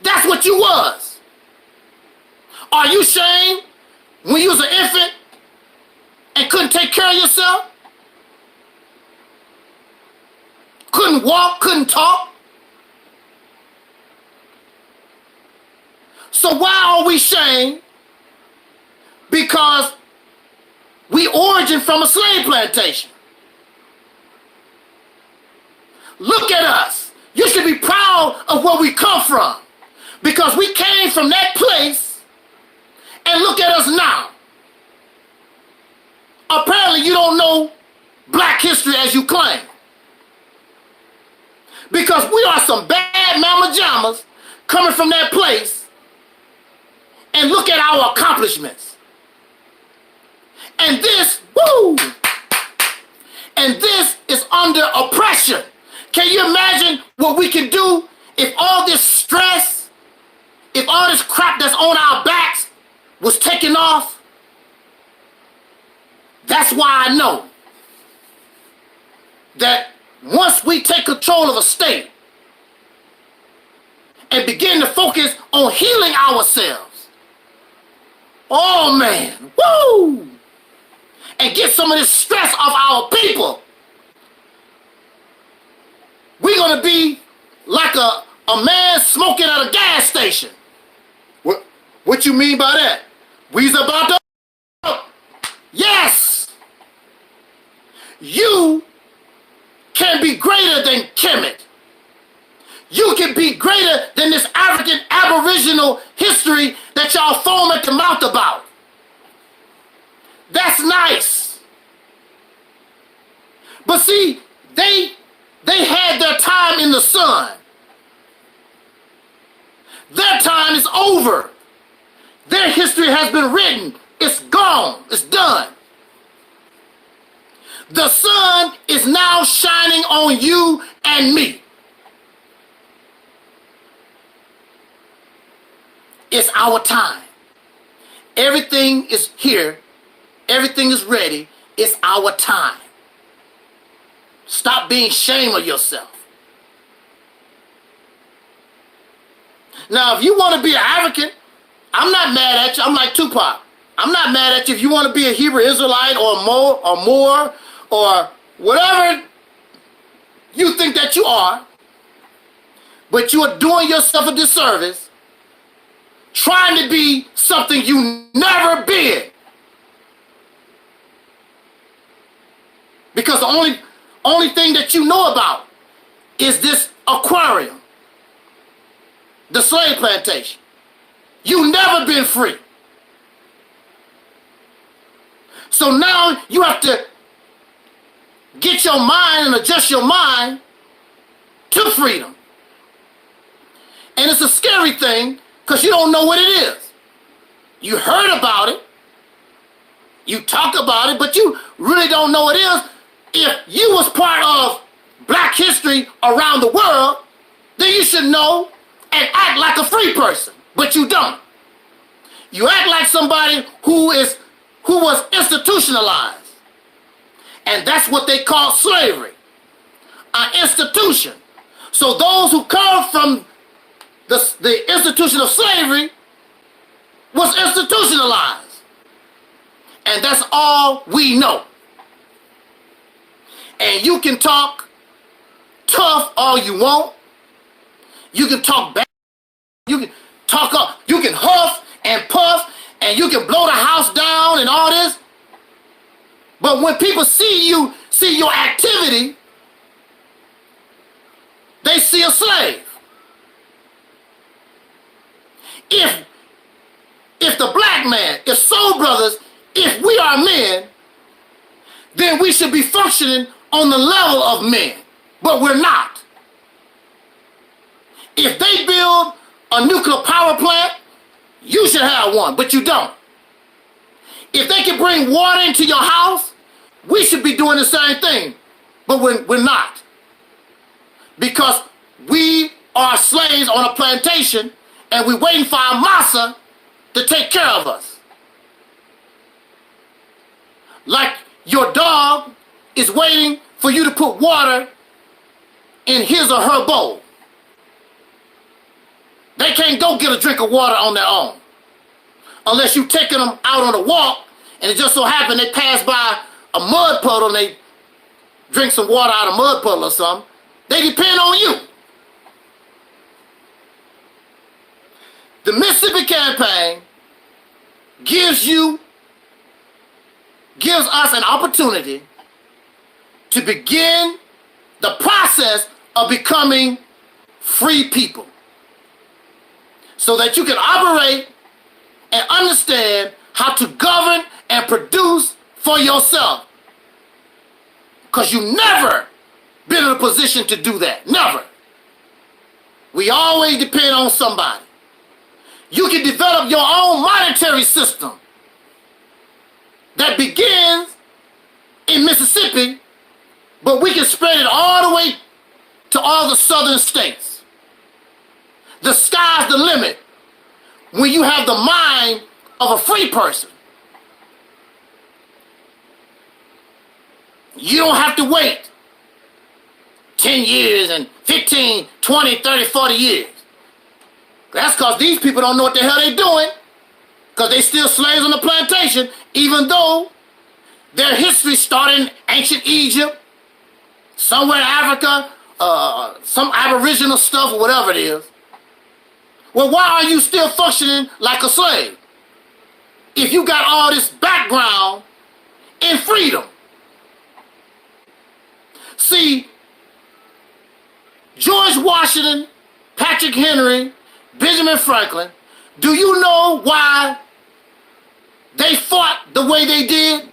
That's what you was. Are you ashamed when you was an infant and couldn't take care of yourself? Couldn't walk, couldn't talk? So why are we ashamed? Because we origin from a slave plantation. Look at us. You should be proud of where we come from, because we came from that place, and look at us now. Apparently you don't know black history as you claim, because we are some bad mama jammas coming from that place, and look at our accomplishments. And this, woo! And this is under oppression. Can you imagine what we can do if all this stress, if all this crap that's on our backs was taken off? That's why I know that once we take control of a state and begin to focus on healing ourselves, oh man, woo! And get some of this stress off our people, we're gonna be like a man smoking at a gas station. What you mean by that? We's about to... Yes! You can be greater than Kemet. You can be greater than this African Aboriginal history that y'all foam at the mouth about. That's nice. But see, they had their time in the sun. Their time is over. Their history has been written. It's gone. It's done. The sun is now shining on you and me. It's our time. Everything is here. Everything is ready. It's our time. Stop being ashamed of yourself. Now, if you want to be an African, I'm not mad at you. I'm like Tupac. I'm not mad at you if you want to be a Hebrew Israelite or Moor or whatever you think that you are, but you are doing yourself a disservice trying to be something you never been. Because the only thing that you know about is this aquarium, the slave plantation. You never been free. So now you have to get your mind and adjust your mind to freedom. And it's a scary thing because you don't know what it is. You heard about it, you talk about it, but you really don't know what it is. If you was part of black history around the world, then you should know and act like a free person, but you don't. You act like somebody who was institutionalized. And that's what they call slavery, an institution. So those who come from the institution of slavery was institutionalized. And that's all we know. And you can talk tough all you want. You can talk bad. You can talk up. You can huff and puff, and you can blow the house down and all this. But when people see your activity, they see a slave. If the black man, if soul brothers, if we are men, then we should be functioning on the level of men, but we're not. If they build a nuclear power plant, you should have one, but you don't. If they can bring water into your house, we should be doing the same thing, but we're not. Because we are slaves on a plantation and we're waiting for our massa to take care of us. Like your dog is waiting for you to put water in his or her bowl. They can't go get a drink of water on their own. Unless you're taking them out on a walk and it just so happened they pass by a mud puddle and they drink some water out of a mud puddle or something. They depend on you. The Mississippi Campaign gives us an opportunity to begin the process of becoming free people so that you can operate and understand how to govern and produce for yourself. Because you've never been in a position to do that. Never. We always depend on somebody. You can develop your own monetary system that begins in Mississippi, but we can spread it all the way to all the southern states. The sky's the limit when you have the mind of a free person. You don't have to wait 10 years and 15, 20, 30, 40 years. That's because these people don't know what the hell they're doing, because they still slaves on the plantation, even though their history started in ancient Egypt, somewhere in Africa, some aboriginal stuff or whatever it is. Well, why are you still functioning like a slave if you got all this background in freedom? See, George Washington, Patrick Henry, Benjamin Franklin, do you know why they fought the way they did?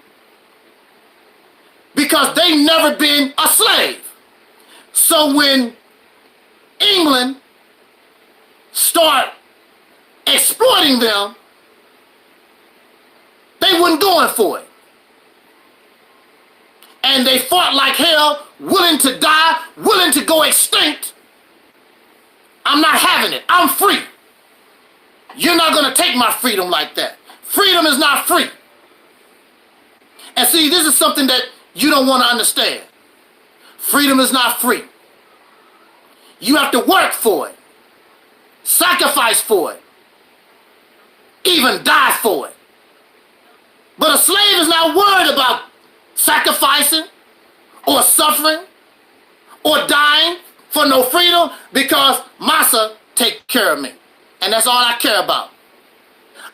Because they never been a slave. So when England start exploiting them, they wasn't going for it. And they fought like hell, willing to die, willing to go extinct. I'm not having it. I'm free. You're not going to take my freedom like that. Freedom is not free. And see, this is something that you don't want to understand. Freedom is not free. You have to work for it, sacrifice for it, even die for it. But a slave is not worried about sacrificing or suffering or dying for no freedom, because massa take care of me. And that's all I care about.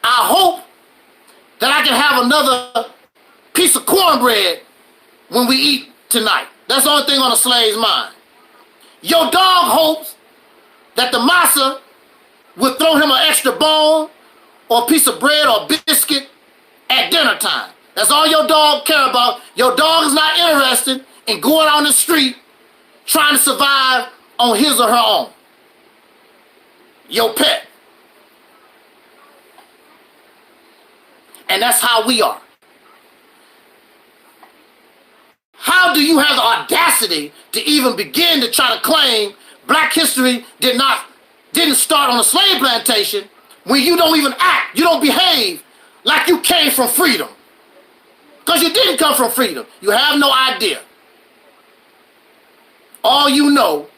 I hope that I can have another piece of cornbread when we eat tonight. That's the only thing on a slave's mind. Your dog hopes that the massa will throw him an extra bone or a piece of bread or biscuit at dinner time. That's all your dog care about. Your dog is not interested in going on the street trying to survive on his or her own. Your pet. And that's how we are. How do you have the audacity to even begin to try to claim black history didn't start on a slave plantation when you don't even act, you don't behave like you came from freedom? Because you didn't come from freedom. You have no idea. All you know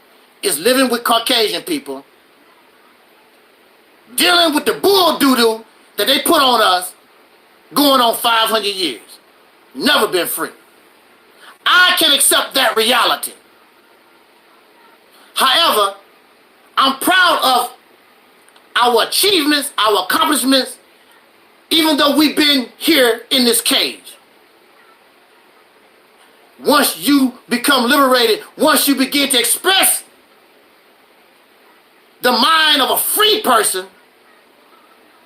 is living with Caucasian people, dealing with the bull doo-doo that they put on us going on 500 years. Never been free. I can accept that reality. However, I'm proud of our achievements, our accomplishments, even though we've been here in this cage. Once you become liberated, once you begin to express the mind of a free person,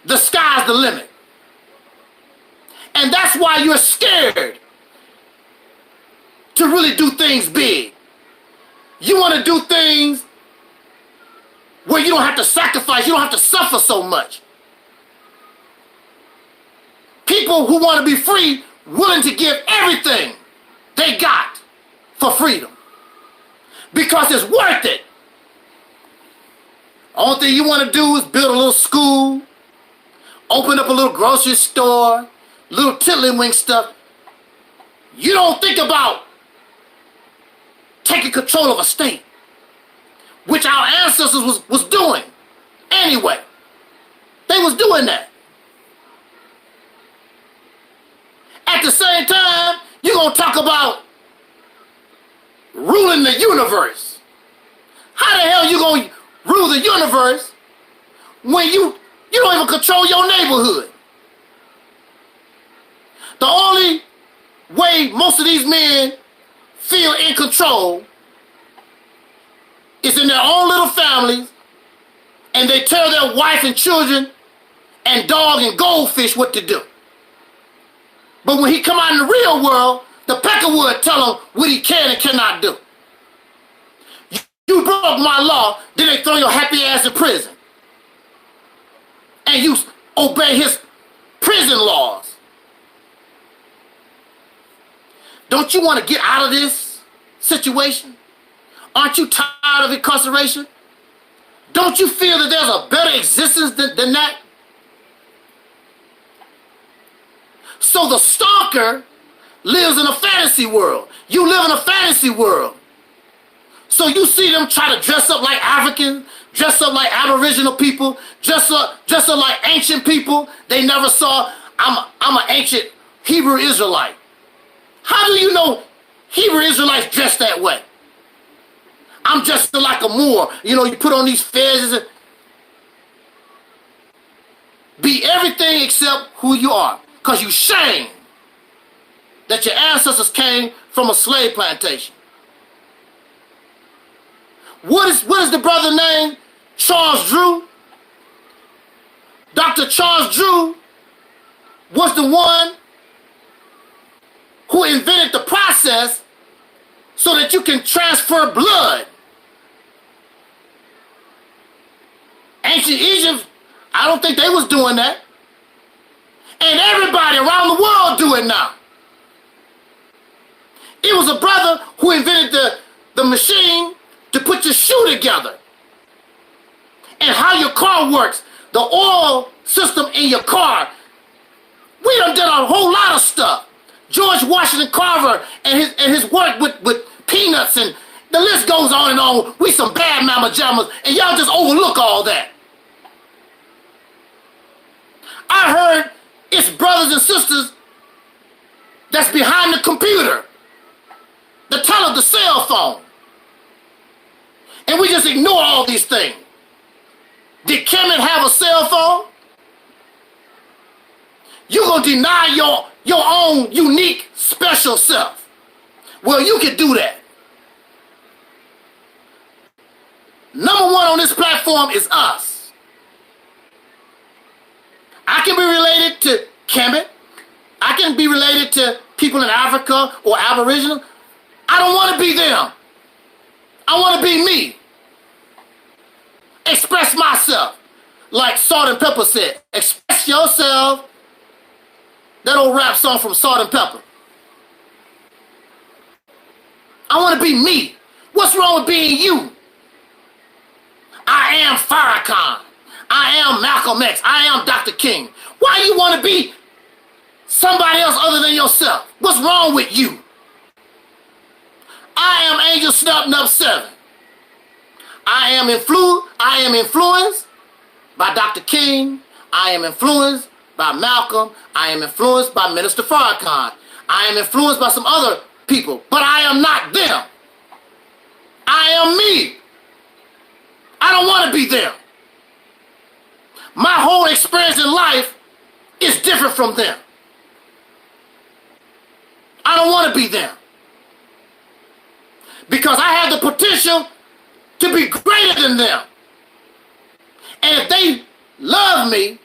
the sky's the limit. And that's why you're scared to really do things big. You want to do things where you don't have to sacrifice, you don't have to suffer so much. People who want to be free, willing to give everything they got for freedom. Because it's worth it. Only thing you want to do is build a little school, open up a little grocery store, little tiddlywink stuff. You don't think about taking control of a state, which our ancestors was doing anyway. They was doing that. At the same time, you're going to talk about ruling the universe. How the hell you going to rule the universe when you don't even control your neighborhood? The only way most of these men feel in control is in their own little families, and they tell their wife and children and dog and goldfish what to do. But when he come out in the real world, the peckerwood tell him what he can and cannot do. You broke my law, then they throw your happy ass in prison. And you obey his prison laws. Don't you want to get out of this situation? Aren't you tired of incarceration? Don't you feel that there's a better existence than that? So the stalker lives in a fantasy world. You live in a fantasy world. So you see them try to dress up like Africans, dress up like Aboriginal people, dress up like ancient people they never saw. I'm an ancient Hebrew Israelite. How do you know Hebrew Israelites dress that way? I'm just like a Moor. You know, you put on these fezzes and be everything except who you are. Because you shame that your ancestors came from a slave plantation. What is the brother name? Charles Drew. Dr. Charles Drew was the one who invented the process so that you can transfer blood. Ancient Egypt, I don't think they was doing that. And everybody around the world do it now. It was a brother who invented the machine to put your shoe together. And how your car works, the oil system in your car. We done did a whole lot of stuff. George Washington Carver and his work with peanuts, and the list goes on and on. We some bad mama jammers, and y'all just overlook all that. I heard it's brothers and sisters that's behind the computer, the cell phone. And we just ignore all these things. Did Kemet have a cell phone? You're going to deny your own unique, special self. Well, you can do that. Number one on this platform is us. I can be related to Kemet. I can be related to people in Africa or Aboriginal. I don't want to be them. I want to be me. Express myself. Like Salt and Pepper said, express yourself. That old rap song from Salt and Pepper. I want to be me. What's wrong with being you? I am Farrakhan. I am Malcolm X. I am Dr. King. Why do you want to be somebody else other than yourself? What's wrong with you? I am Angel Snub Nub 7. I am influenced by Dr. King. I am influenced by Malcolm. I am influenced by Minister Farrakhan. I am influenced by some other people, but I am not them. I am me. I don't want to be them. My whole experience in life is different from them. I don't want to be them. Because I have the potential to be greater than them. love me,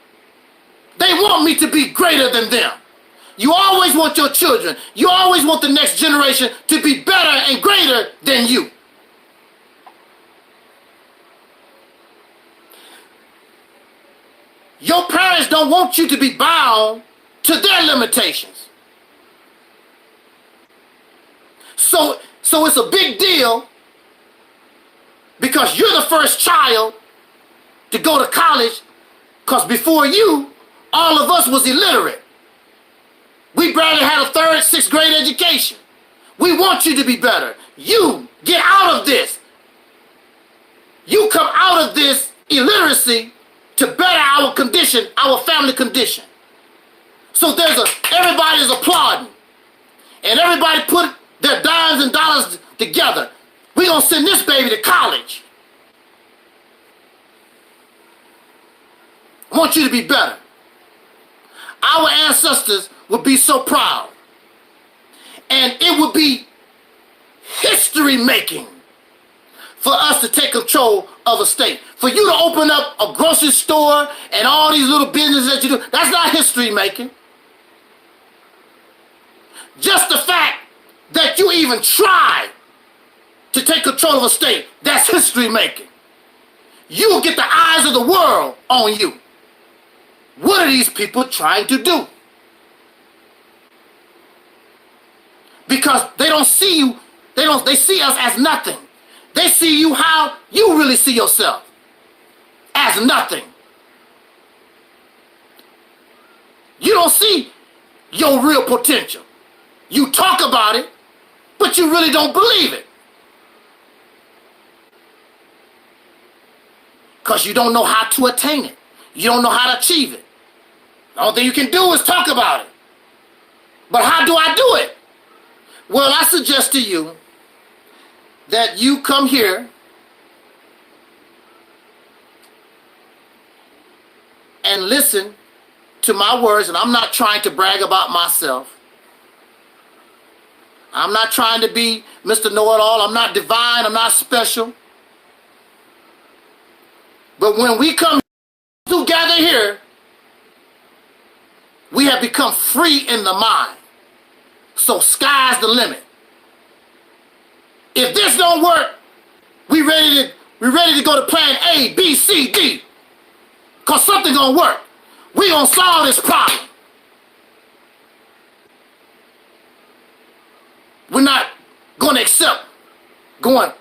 they want me to be greater than them. You always want your children, you always want the next generation to be better and greater than you. Your parents don't want you to be bound to their limitations. So it's a big deal because you're the first child to go to college, because before you, all of us was illiterate. We barely had a 3rd, 6th grade education. We want you to be better. You get out of this. You come out of this illiteracy to better our condition, our family condition. So everybody's applauding. And everybody put their dimes and dollars together. We're going to send this baby to college. I want you to be better. Our ancestors would be so proud. And it would be history making for us to take control of a state. For you to open up a grocery store and all these little businesses that you do, that's not history making. Just the fact that you even try to take control of a state, that's history making. You will get the eyes of the world on you. What are these people trying to do? Because they don't see you, they see us as nothing. They see you how you really see yourself, as nothing. You don't see your real potential. You talk about it, but you really don't believe it. Because you don't know how to attain it. You don't know how to achieve it. The only thing you can do is talk about it. But how do I do it? Well, I suggest to you that you come here and listen to my words, and I'm not trying to brag about myself. I'm not trying to be Mr. Know-It-All. I'm not divine. I'm not special. But when we come together here, we have become free in the mind. So sky's the limit. If this don't work, we ready to go to plan A, B, C, D. Because something gonna work. We gonna solve this problem. We're not gonna accept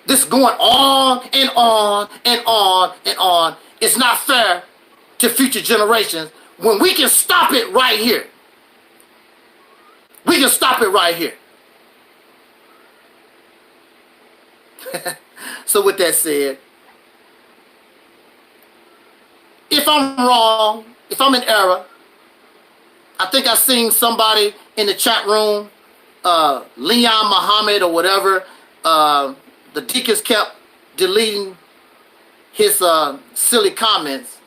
this going on and on and on and on. It's not fair to future generations when we can stop it right here. We can stop it right here. So with that said, if I'm wrong, if I'm in error, I think I seen somebody in the chat room, Leon Muhammad or whatever, the deacons kept deleting his silly comments.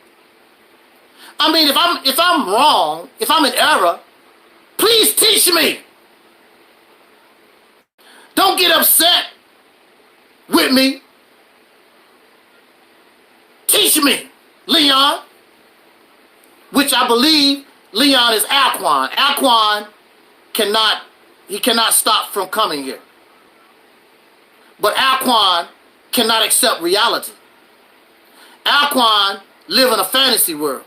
I mean, if I'm wrong, if I'm in error, please teach me. Don't get upset with me. Teach me, Leon. Which I believe Leon is Alquan. Alquan cannot stop from coming here. But Alquan cannot accept reality. Alquan live in a fantasy world.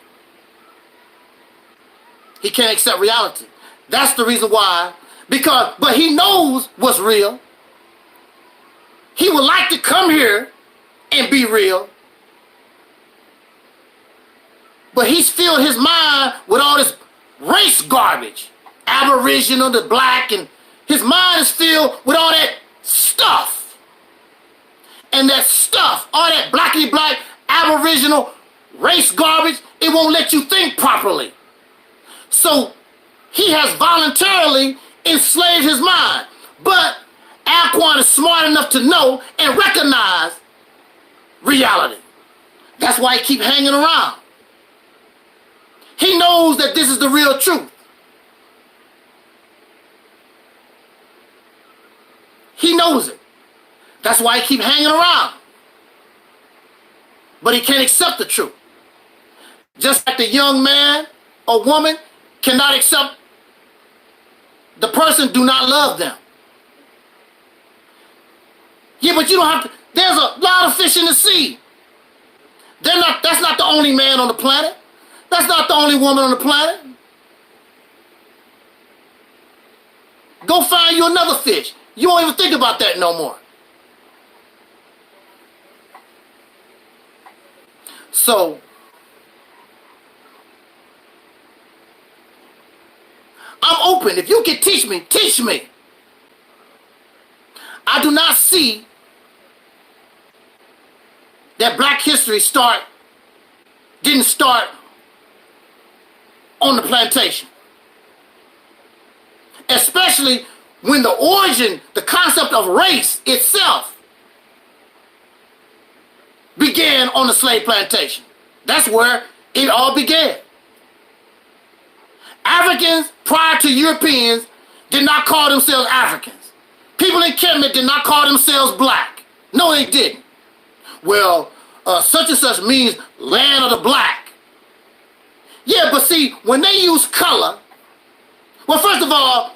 He can't accept reality. That's the reason why. But he knows what's real. He would like to come here and be real. But he's filled his mind with all this race garbage. Aboriginal, the black, and his mind is filled with all that stuff. And that stuff, all that blackity black, aboriginal, race garbage, it won't let you think properly. So he has voluntarily enslaved his mind. But Alquan is smart enough to know and recognize reality. That's why he keeps hanging around. He knows that this is the real truth. He knows it. That's why he keeps hanging around. But he can't accept the truth. Just like the young man or woman cannot accept the person do not love them. Yeah, but you don't have to. There's a lot of fish in the sea. That's not the only man on the planet. That's not the only woman on the planet. Go find you another fish. You won't even think about that no more. So, I'm open. If you can teach me, teach me. I do not see that Black history didn't start on the plantation. Especially when the origin, the concept of race itself began on the slave plantation. That's where it all began. Africans, prior to Europeans, did not call themselves Africans. People in Kemet did not call themselves black. No, they didn't. Well, such and such means land of the black. Yeah, but see, when they use color, well, first of all,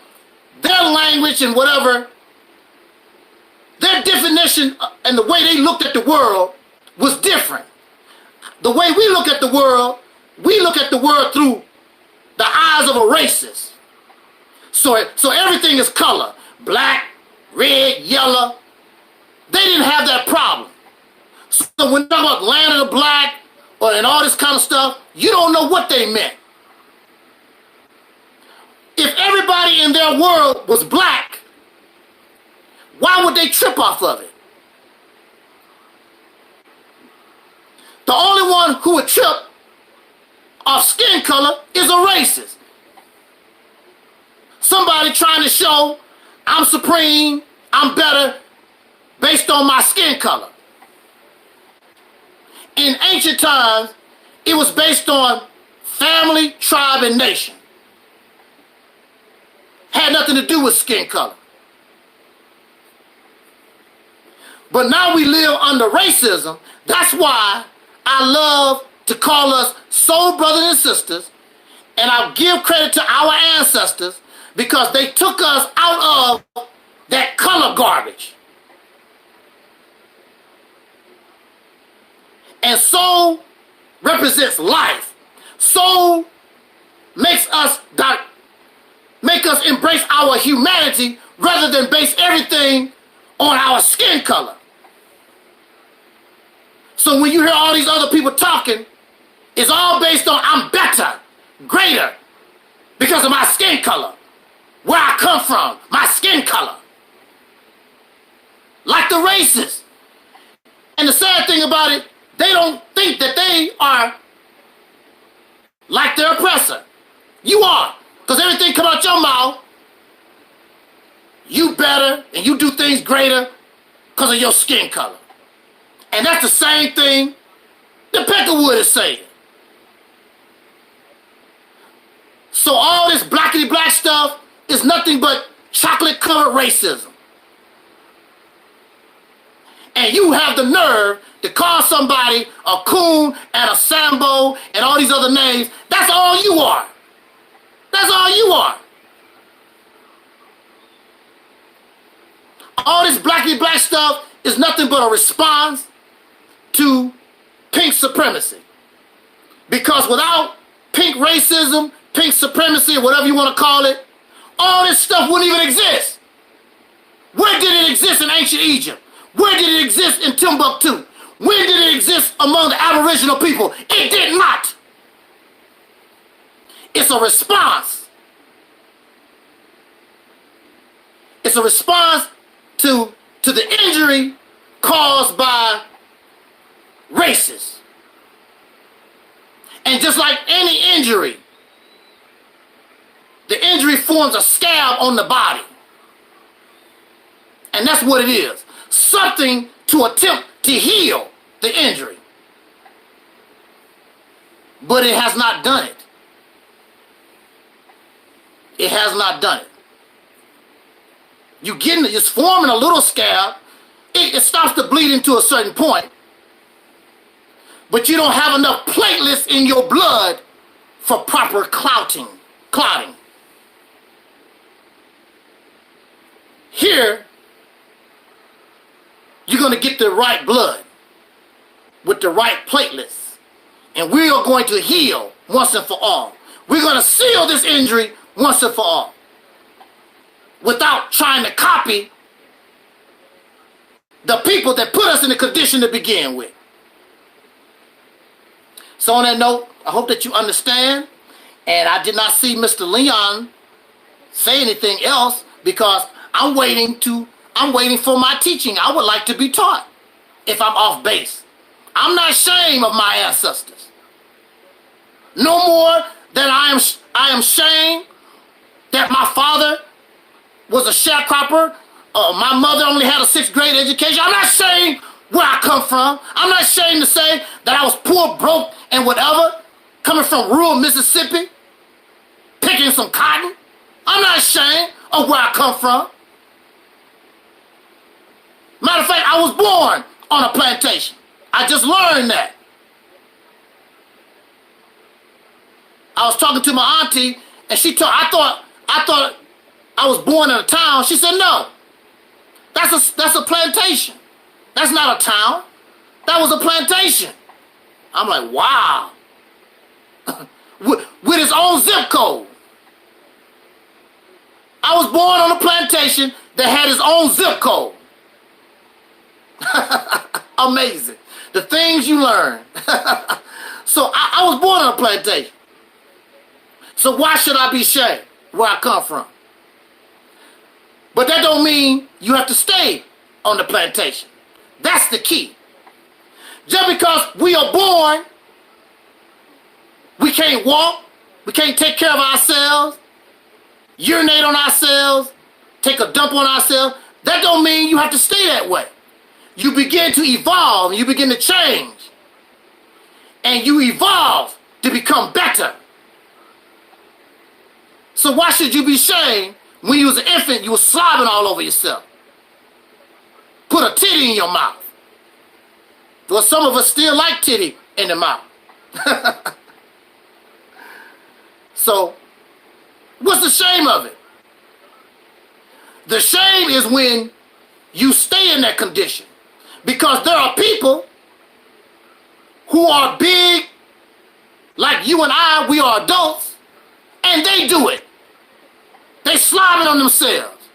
their language and whatever, their definition and the way they looked at the world was different. The way we look at the world through the eyes of a racist. So everything is color. Black, red, yellow. They didn't have that problem. So when they talk about land of the black and all this kind of stuff, you don't know what they meant. If everybody in their world was black, why would they trip off of it? The only one who would trip off skin color is a racist. Somebody trying to show I'm supreme, I'm better based on my skin color. In ancient times, it was based on family, tribe, and nation. Had nothing to do with skin color. But now we live under racism. That's why I love to call us soul brothers and sisters, and I'll give credit to our ancestors because they took us out of that color garbage. And soul represents life. Soul makes us embrace our humanity rather than base everything on our skin color. So when you hear all these other people talking, it's all based on I'm better, greater, because of my skin color, where I come from, my skin color. Like the racists. And the sad thing about it, they don't think that they are like their oppressor. You are, because everything come out your mouth, you better and you do things greater because of your skin color. And that's the same thing that Peckerwood is saying. So all this blackity black stuff is nothing but chocolate covered racism. And you have the nerve to call somebody a coon and a Sambo and all these other names. That's all you are. That's all you are. All this blackity black stuff is nothing but a response to pink supremacy. Because without pink racism, pink supremacy, or whatever you want to call it, all this stuff wouldn't even exist. Where did it exist in ancient Egypt? Where did it exist in Timbuktu? When did it exist among the Aboriginal people? It did not. It's a response. It's a response to the injury caused by racists. And just like any injury, the injury forms a scab on the body. And that's what it is. Something to attempt to heal the injury. But it has not done it. It has not done it. It's forming a little scab. It starts to bleed into a certain point. but you don't have enough platelets in your blood for proper clotting. Here, you're going to get the right blood with the right platelets, and we are going to heal once and for all. We're going to seal this injury once and for all without trying to copy the people that put us in the condition to begin with. So on that note, I hope that you understand, and I did not see Mr. Leon say anything else because I'm waiting for my teaching. I would like to be taught if I'm off base. I'm not ashamed of my ancestors. No more than I am ashamed that my father was a sharecropper. My mother only had a 6th grade education. I'm not ashamed where I come from. I'm not ashamed to say that I was poor, broke, and whatever, coming from rural Mississippi, picking some cotton. I'm not ashamed of where I come from. Matter of fact, I was born on a plantation. I just learned that. I was talking to my auntie, and she told, I thought I was born in a town. She said, no, that's a plantation. That's not a town. That was a plantation. I'm like, wow. with his own zip code. I was born on a plantation that had his own zip code. Amazing. The things you learn. So I was born on a plantation. So why should I be ashamed where I come from? But that don't mean you have to stay on the plantation. That's the key. Just because we are born, we can't walk, we can't take care of ourselves, urinate on ourselves, take a dump on ourselves, that don't mean you have to stay that way. You begin to evolve, you begin to change, and you evolve to become better. So why should you be ashamed when you was an infant, you were slobbing all over yourself? Put a titty in your mouth. Well, some of us still like titty in the mouth. So, what's the shame of it? The shame is when you stay in that condition. Because there are people who are big, like you and I, we are adults, and they do it. They slobbing on themselves.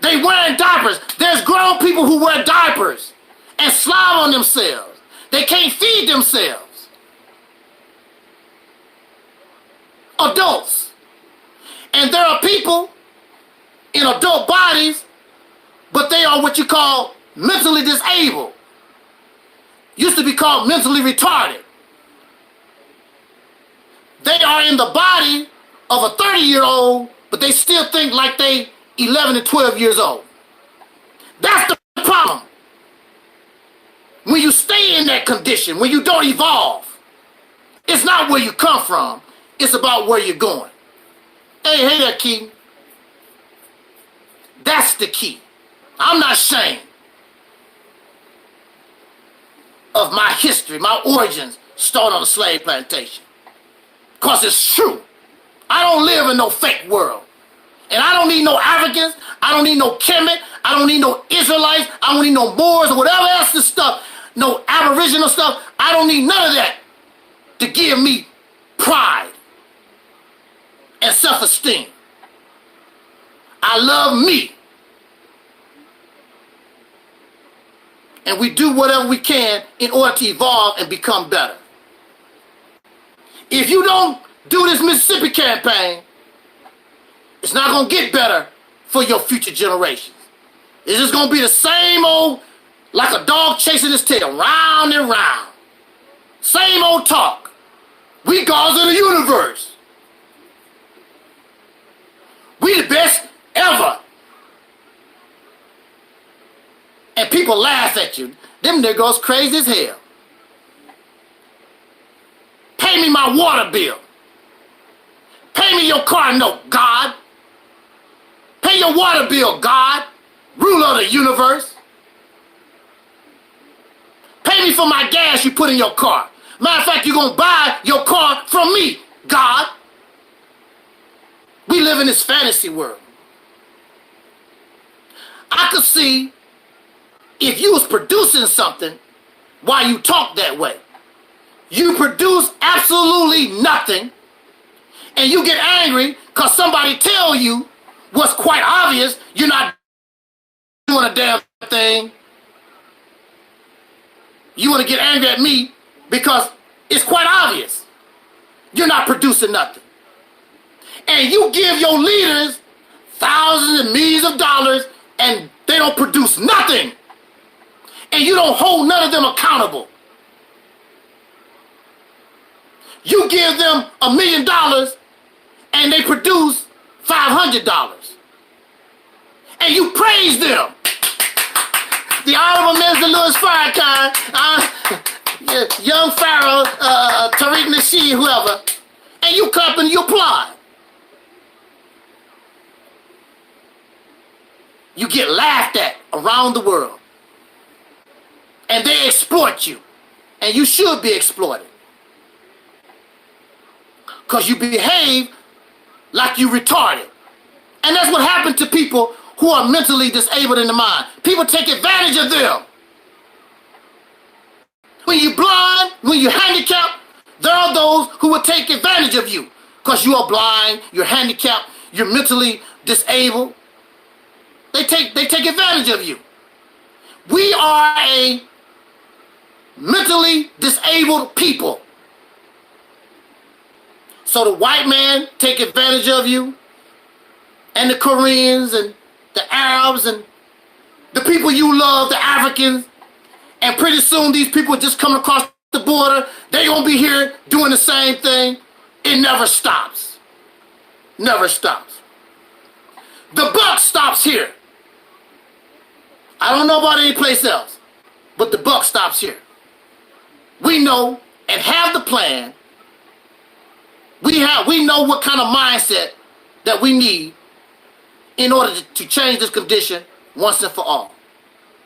They wearing diapers. There's grown people who wear diapers and slob on themselves. They can't feed themselves. Adults. And there are people in adult bodies, but they are what you call mentally disabled. Used to be called mentally retarded. They are in the body of a 30-year-old, but they still think like they 11 and 12 years old. That's the problem. When you stay in that condition, when you don't evolve, it's not where you come from, it's about where you're going. Hey there, Keaton. That's the key. I'm not ashamed of my history, my origins started on a slave plantation. Because it's true. I don't live in no fake world. And I don't need no Africans. I don't need no Kemet. I don't need no Israelites. I don't need no Moors or whatever else this stuff. No Aboriginal stuff. I don't need none of that to give me pride and self-esteem. I love me. And we do whatever we can in order to evolve and become better. If you don't do this Mississippi campaign, it's not going to get better for your future generations. It's just going to be the same old, like a dog chasing his tail, round and round. Same old talk. We gods of the universe. We the best ever. And people laugh at you. Them niggas crazy as hell. Pay me my water bill. Pay me your car note, God. Pay your water bill, God. Ruler of the universe. Pay pay me for my gas you put in your car. Matter of fact, you're going to buy your car from me, God. We live in this fantasy world. I could see if you was producing something why you talk that way. You produce absolutely nothing, and you get angry because somebody tell you what's quite obvious, you're not doing a damn thing. You want to get angry at me because it's quite obvious you're not producing nothing. And you give your leaders thousands and millions of dollars and they don't produce nothing. And you don't hold none of them accountable. You give them $1 million and they produce $500. And you praise them. The Honorable Minister Louis Farrakhan, young Pharaoh, Tariq Nasheed, whoever, and you clap and you applaud. You get laughed at around the world. And they exploit you. And you should be exploited. Because you behave like you retarded. And that's what happened to people who are mentally disabled in the mind. People take advantage of them. When you're blind, when you're handicapped, there are those who will take advantage of you. Because you are blind, you're handicapped, you're mentally disabled. They take advantage of you. We are a mentally disabled people. So the white man take advantage of you, and the Koreans and the Arabs and the people you love, the Africans, and pretty soon these people just come across the border, they're gonna be here doing the same thing. It never stops. Never stops. The buck stops here. I don't know about any place else, but the buck stops here. We know and have the plan. We know what kind of mindset that we need in order to change this condition once and for all.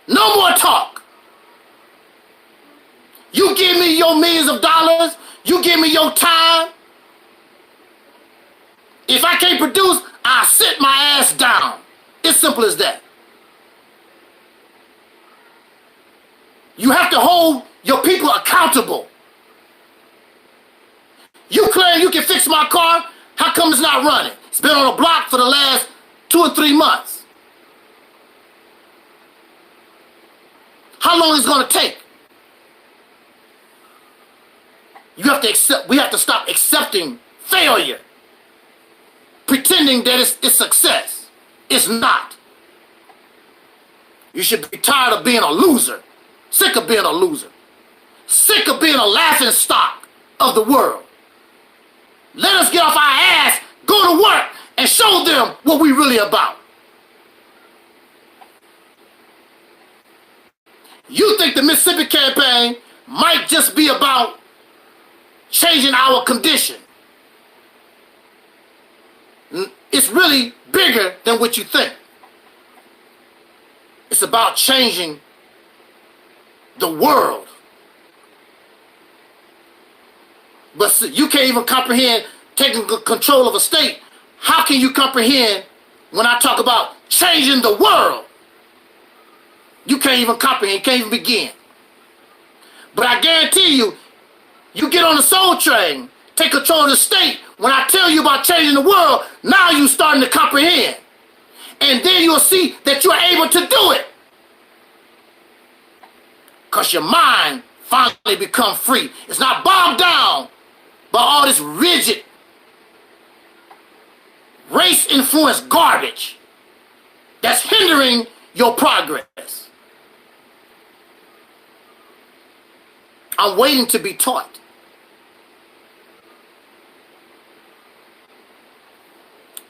No more talk. You give me your millions of dollars, you give me your time. If I can't produce, I'll sit my ass down. It's simple as that. You have to hold your people accountable. You claim you can fix my car, how come it's not running? It's been on the block for the last 2 or 3 months. How long is it going to take? You have to accept. We have to stop accepting failure, pretending that it's success. It's not. You should be tired of being a loser, sick of being a loser, sick of being a laughing stock of the world. Let us get off our ass, go to work, and show them what we really about. You think the Mississippi campaign might just be about changing our condition. It's really bigger than what you think. It's about changing the world. But you can't even comprehend taking control of a state. How can you comprehend when I talk about changing the world? You can't even comprehend, can't even begin. But I guarantee you, you get on the soul train, take control of the state. When I tell you about changing the world, now you're starting to comprehend. And then you'll see that you're able to do it. Because your mind finally becomes free. It's not bogged down by all this rigid, race-influenced garbage that's hindering your progress. I'm waiting to be taught.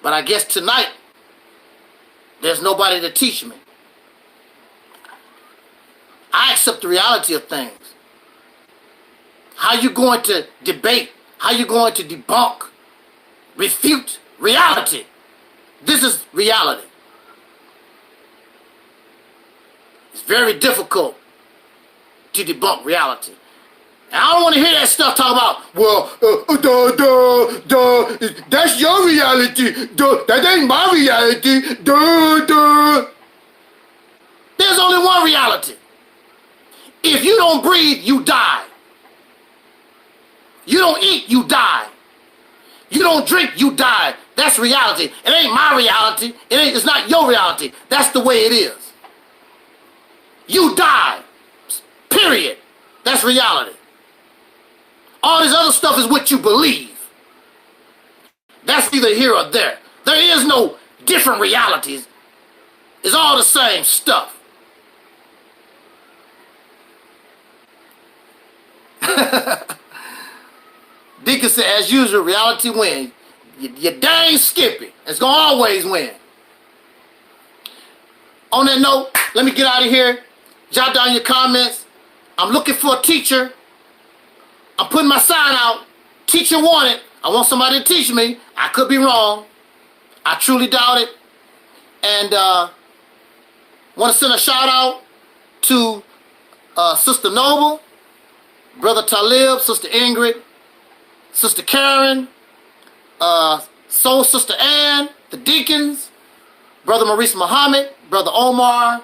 But I guess tonight, there's nobody to teach me. I accept the reality of things. How you going to debate? How you going to debunk, refute reality? This is reality. It's very difficult to debunk reality. And I don't want to hear that stuff talk about, well, that's your reality. That ain't my reality. There's only one reality. If you don't breathe, you die. You don't eat, you die. You don't drink, you die. That's reality. It ain't my reality. It's not your reality. That's the way it is. You die. Period. That's reality. All this other stuff is what you believe. That's either here or there. There is no different realities. It's all the same stuff. Deacon said, as usual, reality wins. You dang skippy. It's going to always win. On that note, let me get out of here. Jot down your comments. I'm looking for a teacher. I'm putting my sign out. Teacher wanted. I want somebody to teach me. I could be wrong. I truly doubt it. And want to send a shout out to Sister Noble, Brother Talib, Sister Ingrid, Sister Karen, Soul Sister Ann, the deacons, Brother Maurice Muhammad, Brother Omar,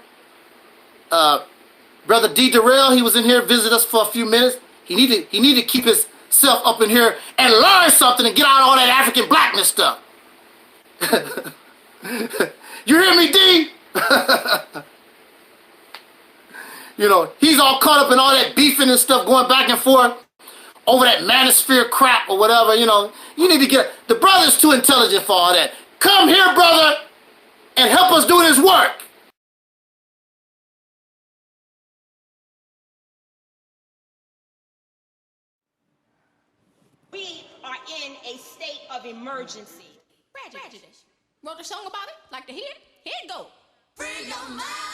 Brother D. Darrell. He was in here, visited us for a few minutes. He needed to keep himself up in here and learn something and get out all that African blackness stuff. You hear me, D? You know, he's all caught up in all that beefing and stuff, going back and forth over that manosphere crap or whatever. You know, you need to get, the brother's too intelligent for all that. Come here, brother, and help us do this work. We are in a state of emergency. Prejudice. Wrote a song about it? Like to hear it? Here it go. Free your mind.